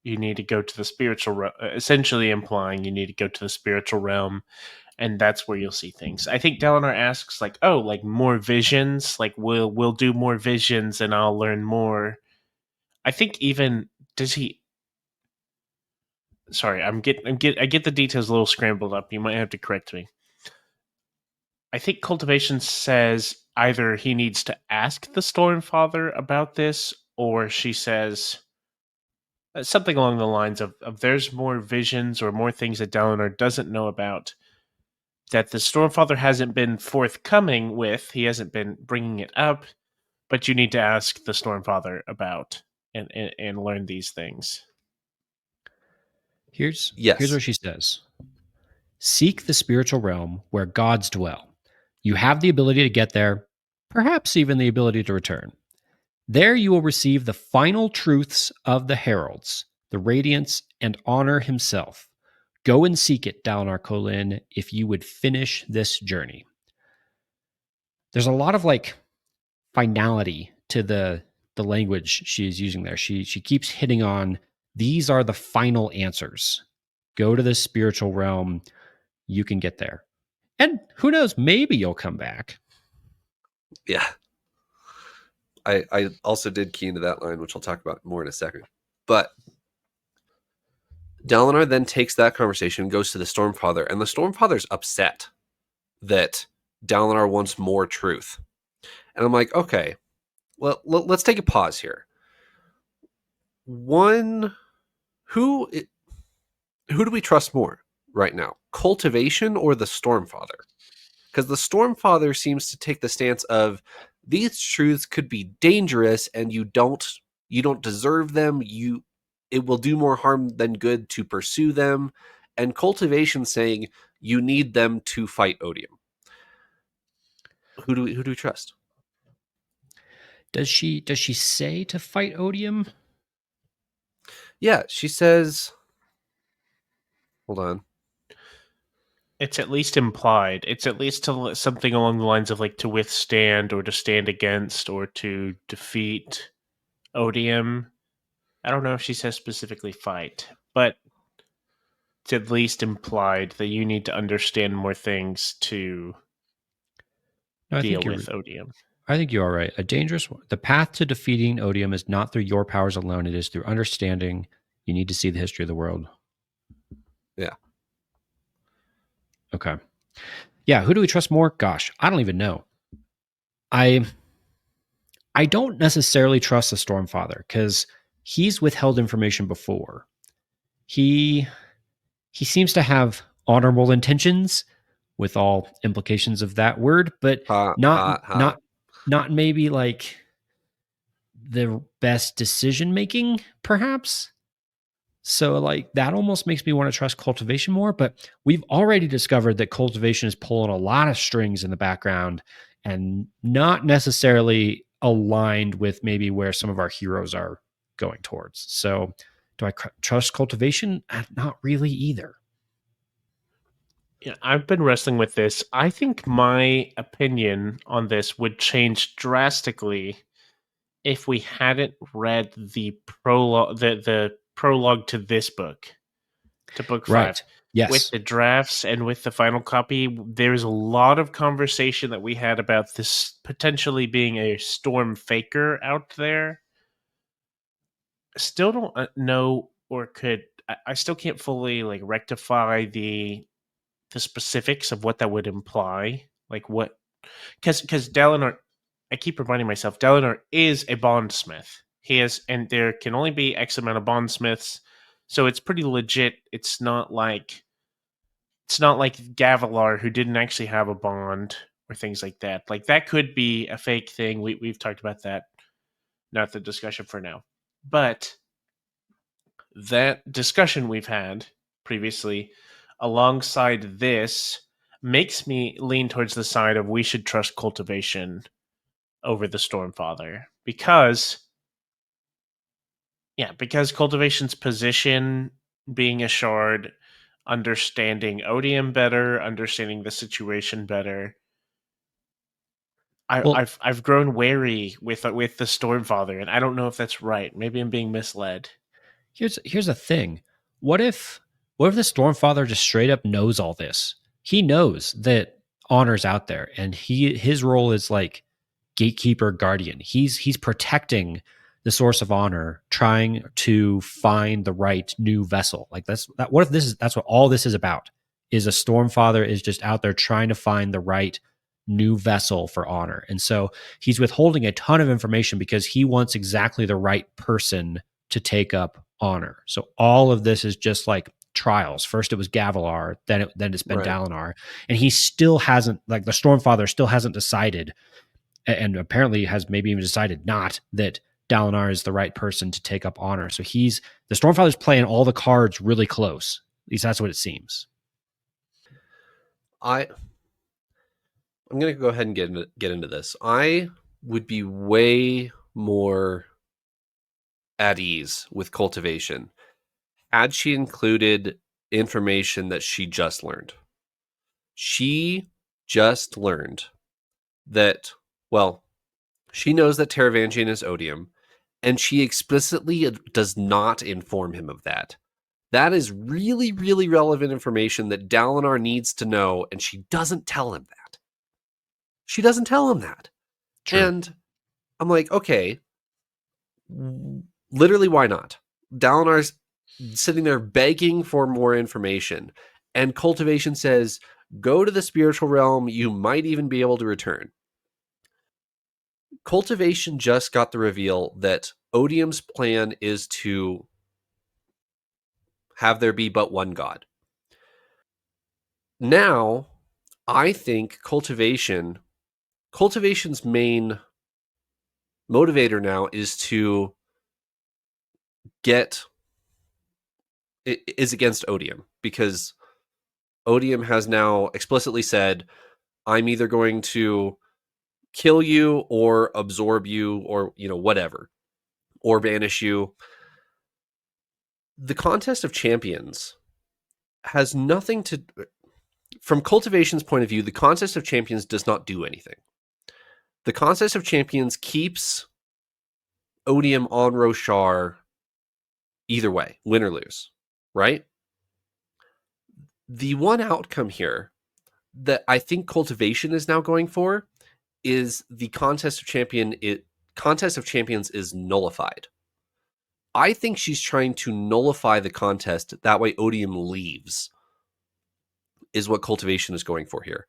you need to go to the spiritual realm, essentially implying you need to go to the spiritual realm, and that's where you'll see things. I think Dalinar asks, like, oh, like more visions, like we'll do more visions and I'll learn more. I think even does he? Sorry, I get the details a little scrambled up. You might have to correct me. I think Cultivation says either he needs to ask the Stormfather about this, or she says something along the lines of there's more visions or more things that Dalinar doesn't know about that the Stormfather hasn't been forthcoming with. He hasn't been bringing it up, but you need to ask the Stormfather about and learn these things. Here's what she says. Seek the spiritual realm where gods dwell. You have the ability to get there, perhaps even the ability to return. There you will receive the final truths of the heralds, the radiance, and honor himself. Go and seek it, Dalinar Kholin, if you would finish this journey. There's a lot of like finality to the language she's using there. She keeps hitting on these are the final answers. Go to the spiritual realm. You can get there. And who knows, maybe you'll come back. Yeah. I also did key into that line, which I'll talk about more in a second. But Dalinar then takes that conversation and goes to the Stormfather, and the Stormfather's upset that Dalinar wants more truth. And I'm like, okay, well, let's take a pause here. One, who do we trust more right now? Cultivation or the Stormfather? Because the Stormfather seems to take the stance of these truths could be dangerous and you don't deserve them. It will do more harm than good to pursue them. And Cultivation saying you need them to fight Odium. Who do we trust? Does she say to fight Odium? Yeah, she says, hold on. It's at least implied. It's at least something along the lines of like to withstand or to stand against or to defeat Odium. I don't know if she says specifically fight, but it's at least implied that you need to understand more things to deal with Odium. I think you are right. The path to defeating Odium is not through your powers alone. It is through understanding. You need to see the history of the world. Yeah. Okay. Yeah. Who do we trust more? Gosh, I don't even know. I don't necessarily trust the Stormfather because he's withheld information before. He seems to have honorable intentions, with all implications of that word, but not maybe like the best decision making, perhaps. So like that almost makes me want to trust Cultivation more, but we've already discovered that Cultivation is pulling a lot of strings in the background and not necessarily aligned with maybe where some of our heroes are going towards. So do I trust Cultivation? Not really either. Yeah, I've been wrestling with this. I think my opinion on this would change drastically if we hadn't read the prologue, the prologue to this book, to book 5. Right. Yes. With the drafts and with the final copy, there's a lot of conversation that we had about this potentially being a storm faker out there. Still don't know, or could I still can't fully like rectify the specifics of what that would imply. Like what because Dalinar, I keep reminding myself, Dalinar is a bondsmith. He is, and there can only be X amount of bondsmiths, so it's pretty legit. It's not like Gavilar, who didn't actually have a bond or things like that. Like that could be a fake thing. We've talked about that. Not the discussion for now, but that discussion we've had previously, alongside this, makes me lean towards the side of we should trust Cultivation over the Stormfather because Cultivation's position, being a shard, understanding Odium better, understanding the situation better. Well- I've grown wary with the Stormfather, and I don't know if that's right. Maybe I'm being misled. Here's the thing. What if the Stormfather just straight up knows all this? He knows that Honor's out there, and his role is like gatekeeper, guardian. He's protecting the source of honor, trying to find the right new vessel. Like what if that's what all this is about? Is a Stormfather is just out there trying to find the right new vessel for honor. And so he's withholding a ton of information because he wants exactly the right person to take up honor. So all of this is just like trials. First it was Gavilar, then it's been Right. Dalinar, and he still hasn't, like the Stormfather still hasn't decided, and apparently has maybe even decided not that Dalinar is the right person to take up honor. So the Stormfather's playing all the cards really close. At least that's what it seems. I'm going to go ahead and get into this. I would be way more at ease with Cultivation had she included information that she just learned. She just learned that, well, she knows that Taravangian is Odium, and she explicitly does not inform him of that. That is really, really relevant information that Dalinar needs to know, and she doesn't tell him that. She doesn't tell him that. True. And I'm like, okay, literally, why not? Dalinar's sitting there begging for more information, and Cultivation says, go to the spiritual realm, you might even be able to return. Cultivation just got the reveal that Odium's plan is to have there be but one god. Now, I think Cultivation's main motivator now is to is against Odium, because Odium has now explicitly said, I'm either going to kill you or absorb you or, whatever, or banish you. The contest of champions has nothing to... From Cultivation's point of view, the contest of champions does not do anything. The contest of champions keeps Odium on Roshar either way, win or lose, right? The one outcome here that I think Cultivation is now going for is the contest of champions is nullified. I think she's trying to nullify the contest. That way Odium leaves, is what Cultivation is going for here.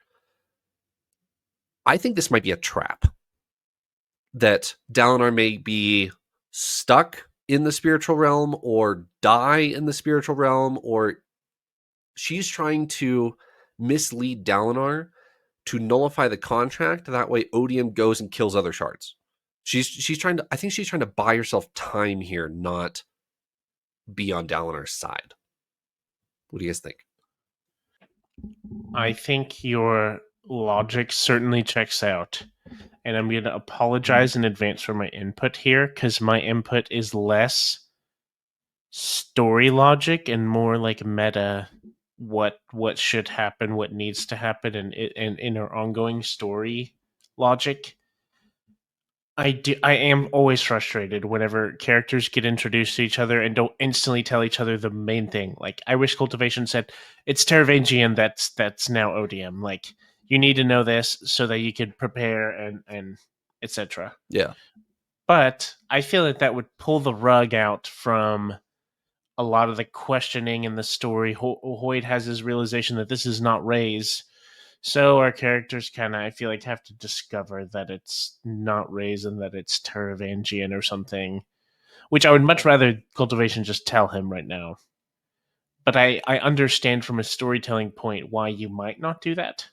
I think this might be a trap. That Dalinar may be stuck in the spiritual realm or die in the spiritual realm, or she's trying to mislead Dalinar to nullify the contract. That way Odium goes and kills other shards. I think she's trying to buy herself time here, not be on Dalinar's side. What do you guys think? I think your logic certainly checks out. And I'm going to apologize in advance for my input here, because my input is less story logic and more like meta, what should happen, what needs to happen, and in our ongoing story logic. I am always frustrated whenever characters get introduced to each other and don't instantly tell each other the main thing. Like, I wish Cultivation said, it's Taravangian that's now Odium. Like, you need to know this so that you can prepare and etc. Yeah. But I feel that would pull the rug out from a lot of the questioning in the story. Hoyt has his realization that this is not Ray's So our characters kind of, I feel like, have to discover that it's not Raisin, that it's Teravangian or something, which I would much rather Cultivation just tell him right now. But I understand from a storytelling point why you might not do that.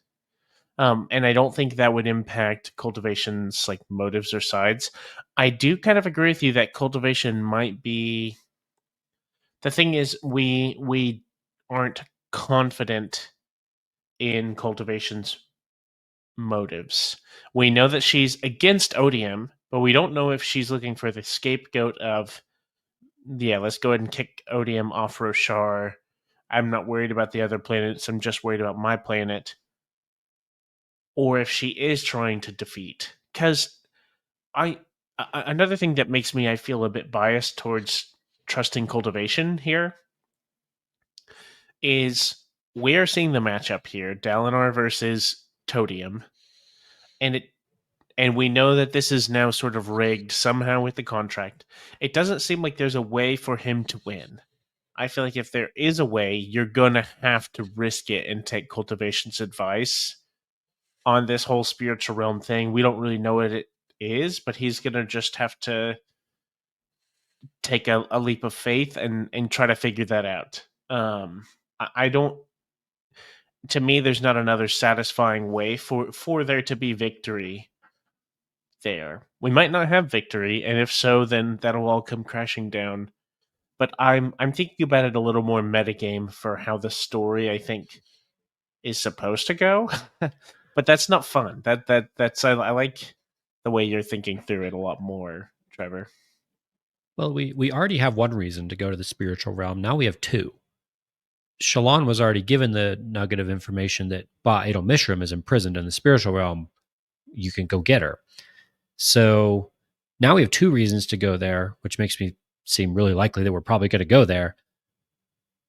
And I don't think that would impact Cultivation's like motives or sides. I do kind of agree with you that Cultivation might be. The thing is, we aren't confident in Cultivation's motives. We know that she's against Odium, but we don't know if she's looking for the scapegoat of, yeah, let's go ahead and kick Odium off Roshar. I'm not worried about the other planets. I'm just worried about my planet. Or if she is trying to defeat. Because another thing that makes me, I feel a bit biased towards trusting Cultivation here is we are seeing the matchup here, Dalinar versus Todium, and we know that this is now sort of rigged somehow with the contract. It doesn't seem like there's a way for him to win. I feel like if there is a way, you're gonna have to risk it and take Cultivation's advice on this whole spiritual realm thing. We don't really know what it is, but he's gonna just have to take a leap of faith and try to figure that out. I don't. To me, there's not another satisfying way for there to be victory there. We might not have victory, and if so, then that'll all come crashing down. But I'm thinking about it a little more metagame for how the story, I think, is supposed to go. But that's not fun. That's I like the way you're thinking through it a lot more, Trevor. Well, we already have one reason to go to the spiritual realm. Now we have two. Shallan was already given the nugget of information that Ba Adel Mishram is imprisoned in the spiritual realm. You can go get her. So now we have two reasons to go there, which makes me seem really likely that we're probably going to go there.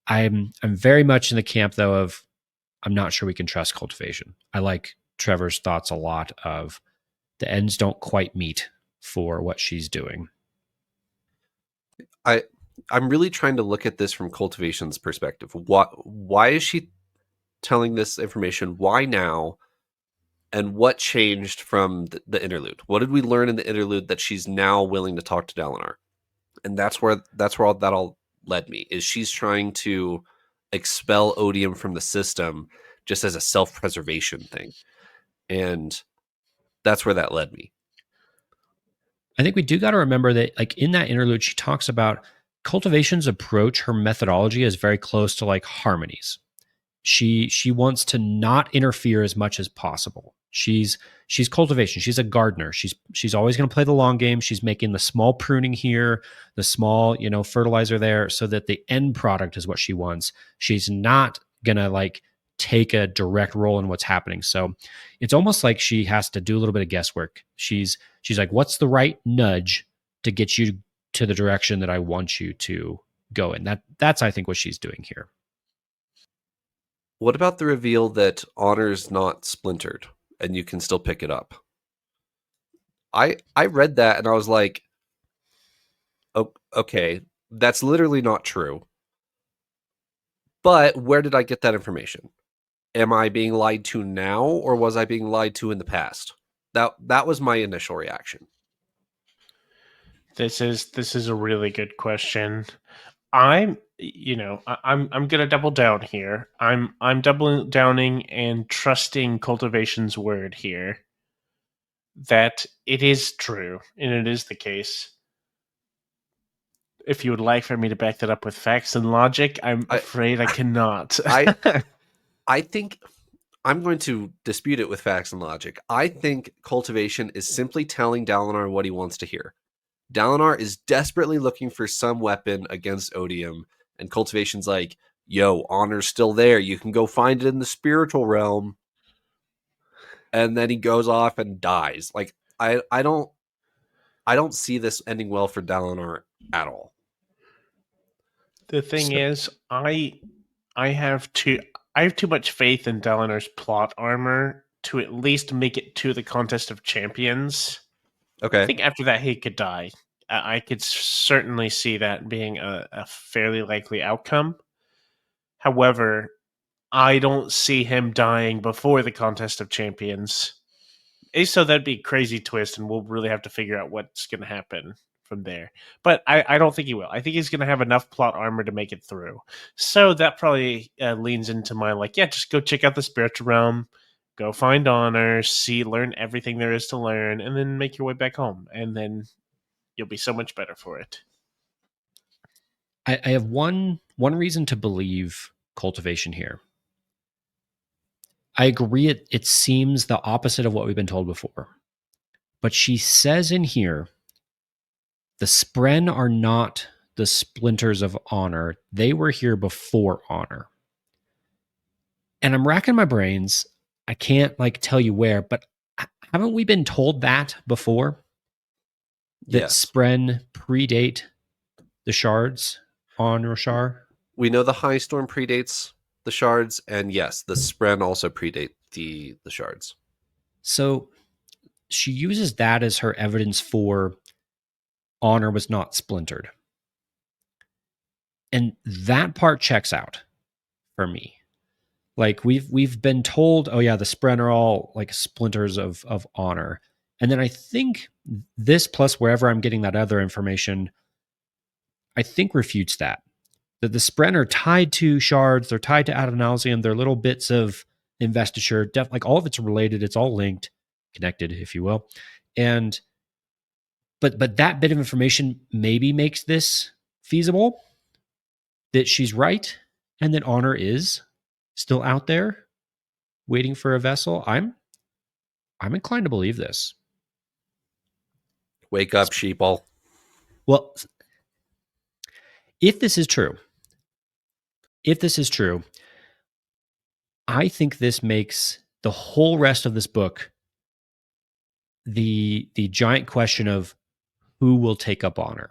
I'm very much in the camp though of I'm not sure we can trust Cultivation. I like Trevor's thoughts a lot of the ends don't quite meet for what she's doing. I'm really trying to look at this from Cultivation's perspective. Why is she telling this information? Why now? And what changed from the interlude? What did we learn in the interlude that she's now willing to talk to Dalinar? And that's where all that all led me. Is she's trying to expel Odium from the system just as a self-preservation thing. And that's where that led me. I think we do got to remember that, like in that interlude, she talks about Cultivation's approach, her methodology is very close to like Harmony's. She wants to not interfere as much as possible. She's Cultivation. She's a gardener. She's always going to play the long game. She's making the small pruning here, the small, fertilizer there, so that the end product is what she wants. She's not going to like take a direct role in what's happening. So it's almost like she has to do a little bit of guesswork. She's like, what's the right nudge to get you to the direction that I want you to go in? That's I think what she's doing here. What about the reveal that Honor's not splintered and you can still pick it up? I read that and I was like, oh, okay, that's literally not true. But where did I get that information? Am I being lied to now, or was I being lied to in the past? That was my initial reaction. This is a really good question. I'm gonna double down here. I'm doubling downing and trusting Cultivation's word here that it is true and it is the case. If you would like for me to back that up with facts and logic, I'm afraid I cannot. I think I'm going to dispute it with facts and logic. I think Cultivation is simply telling Dalinar what he wants to hear. Dalinar is desperately looking for some weapon against Odium, and Cultivation's like, yo, Honor's still there. You can go find it in the spiritual realm. And then he goes off and dies. Like, I don't see this ending well for Dalinar at all. The thing is, I have too much faith in Dalinar's plot armor to at least make it to the contest of champions. Okay. I think after that he could die. I could certainly see that being a fairly likely outcome. However, I don't see him dying before the Contest of Champions. So that'd be a crazy twist, and we'll really have to figure out what's going to happen from there. But I don't think he will. I think he's going to have enough plot armor to make it through. So that probably leans into my just go check out the spiritual realm, go find honor, learn everything there is to learn, and then make your way back home. And then you'll be so much better for it. I have one reason to believe cultivation here. I agree it seems the opposite of what we've been told before. But she says in here, the Spren are not the splinters of honor. They were here before honor. And I'm racking my brains. I can't tell you where, but haven't we been told that before? That Yes. Spren predate the shards on Roshar? We know the High Storm predates the shards, and yes, the Spren also predate the shards. So she uses that as her evidence for honor was not splintered. And that part checks out for me. We've been told, oh yeah, the Spren are all splinters of honor. And then I think this plus wherever I'm getting that other information, I think refutes that. That the Spren are tied to shards, they're tied to Adonalsium, they're little bits of investiture. All of it's related, it's all linked, connected, if you will. And but that bit of information maybe makes this feasible. That she's right, and that honor is still out there waiting for a vessel. I'm inclined to believe this. Wake up, sheeple. Well, if this is true, I think this makes the whole rest of this book the giant question of who will take up honor.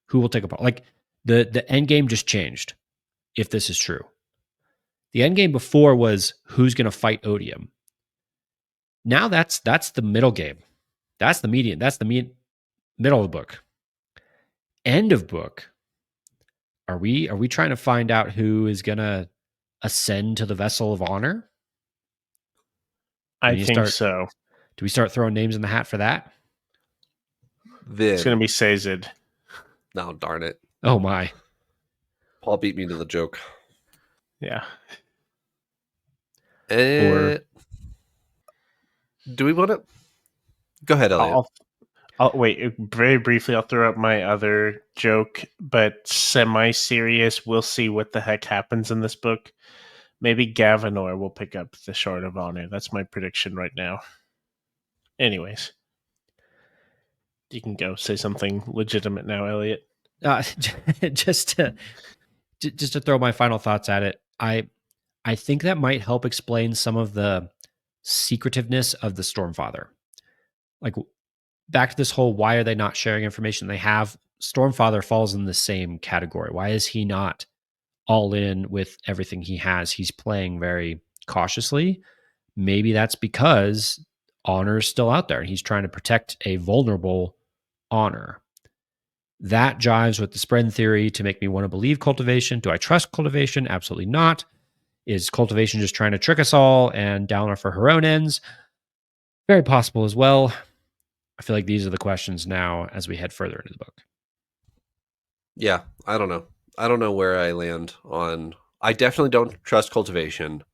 Who will take up honor? The end game just changed, if this is true. The end game before was who's going to fight Odium. Now that's the middle game. That's the median. That's the middle of the book. End of book. Are we trying to find out who is going to ascend to the vessel of honor? I think so. Do we start throwing names in the hat for that? It's going to be Sazed. No, darn it. Oh my. Paul beat me to the joke. Yeah. Do we want to? Go ahead, Eliot. I'll wait. Very briefly, I'll throw out my other joke, but semi-serious. We'll see what the heck happens in this book. Maybe Gavor will pick up the Shard of Honor. That's my prediction right now. Anyways, you can go say something legitimate now, Eliot. Just to throw my final thoughts at it, I think that might help explain some of the secretiveness of the Stormfather. Back to this whole why are they not sharing information they have? Stormfather falls in the same category. Why is he not all in with everything he has? He's playing very cautiously. Maybe that's because honor is still out there and he's trying to protect a vulnerable honor. That jives with the Spren theory to make me want to believe cultivation. Do I trust cultivation? Absolutely not. Is cultivation just trying to trick us all and Dalinar for her own ends? Very possible as well. I feel like these are the questions now as we head further into the book. Yeah, I don't know. I don't know where I land on. I definitely don't trust cultivation,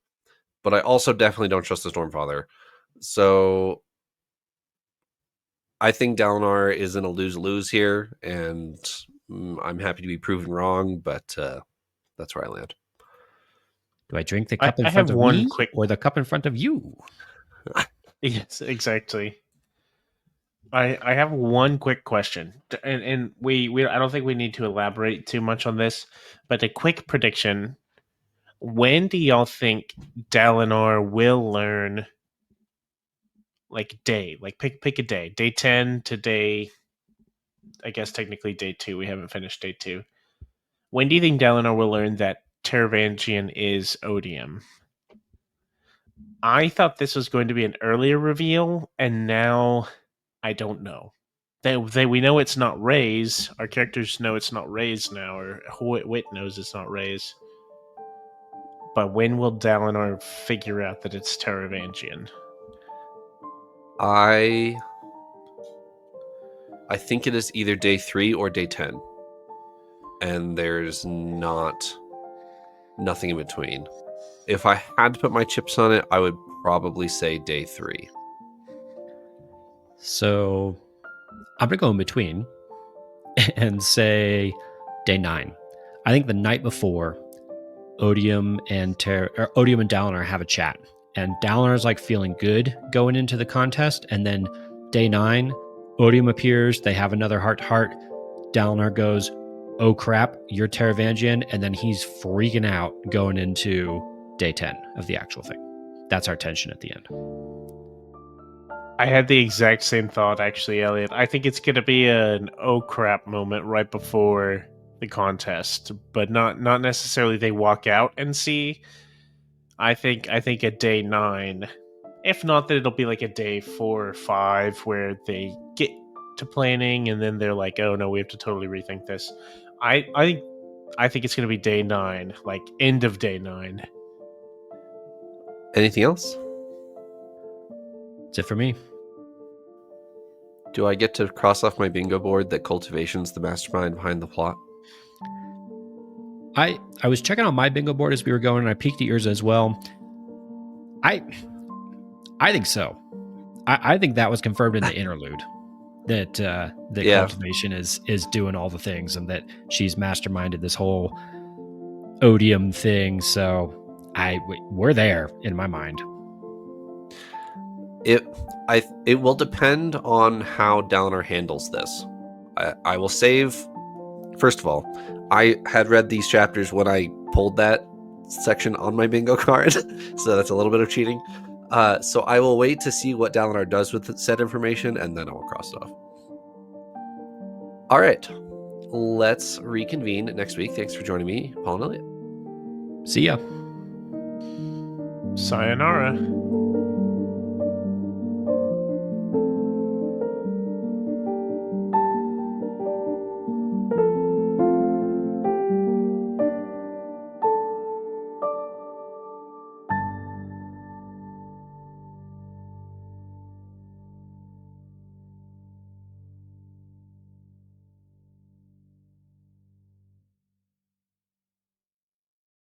but I also definitely don't trust the Stormfather. So I think Dalinar is in a lose-lose here, and I'm happy to be proven wrong, but that's where I land. Do I drink the cup in front of me or the cup in front of you? Yes, exactly. I have one quick question, and we I don't think we need to elaborate too much on this, but a quick prediction: when do y'all think Dalinar will learn? Day, pick a day, day 10 to day. I guess technically day 2. We haven't finished day 2. When do you think Dalinar will learn that Taravangian is Odium? I thought this was going to be an earlier reveal, and now I don't know. We know it's not Ray's. Our characters know it's not Ray's now, or Wit knows it's not Ray's. But when will Dalinar figure out that it's Taravangian? I think it is either day 3 or day 10. And there's nothing in between. If I had to put my chips on it, I would probably say day 3. So I'm going to go in between and say day 9. I think the night before, Odium and Dalinar have a chat. And Dalinar's like feeling good going into the contest. And then day 9, Odium appears. They have another heart-to-heart. Dalinar goes, "Oh crap, you're Taravangian." And then he's freaking out going into day 10 of the actual thing. That's our tension at the end. I had the exact same thought, actually, Eliot. I think it's going to be an oh crap moment right before the contest, but not necessarily they walk out and see. I think at day 9, if not, that it'll be like a day 4 or 5 where they get to planning and then they're like, oh no, we have to totally rethink this. I think it's going to be day 9, like end of day 9. Anything else? That's it for me. Do I get to cross off my bingo board that Cultivation's the mastermind behind the plot? I was checking on my bingo board as we were going, and I peeked at yours as well. I think so. I think that was confirmed in the interlude that Cultivation is doing all the things and that she's masterminded this whole Odium thing. So we're there in my mind. It will depend on how Dalinar handles this. I will save. First of all, I had read these chapters when I pulled that section on my bingo card, so that's a little bit of cheating. So I will wait to see what Dalinar does with said information, and then I will cross it off. All right, let's reconvene next week. Thanks for joining me, Paul and Eliot. See ya. Sayonara.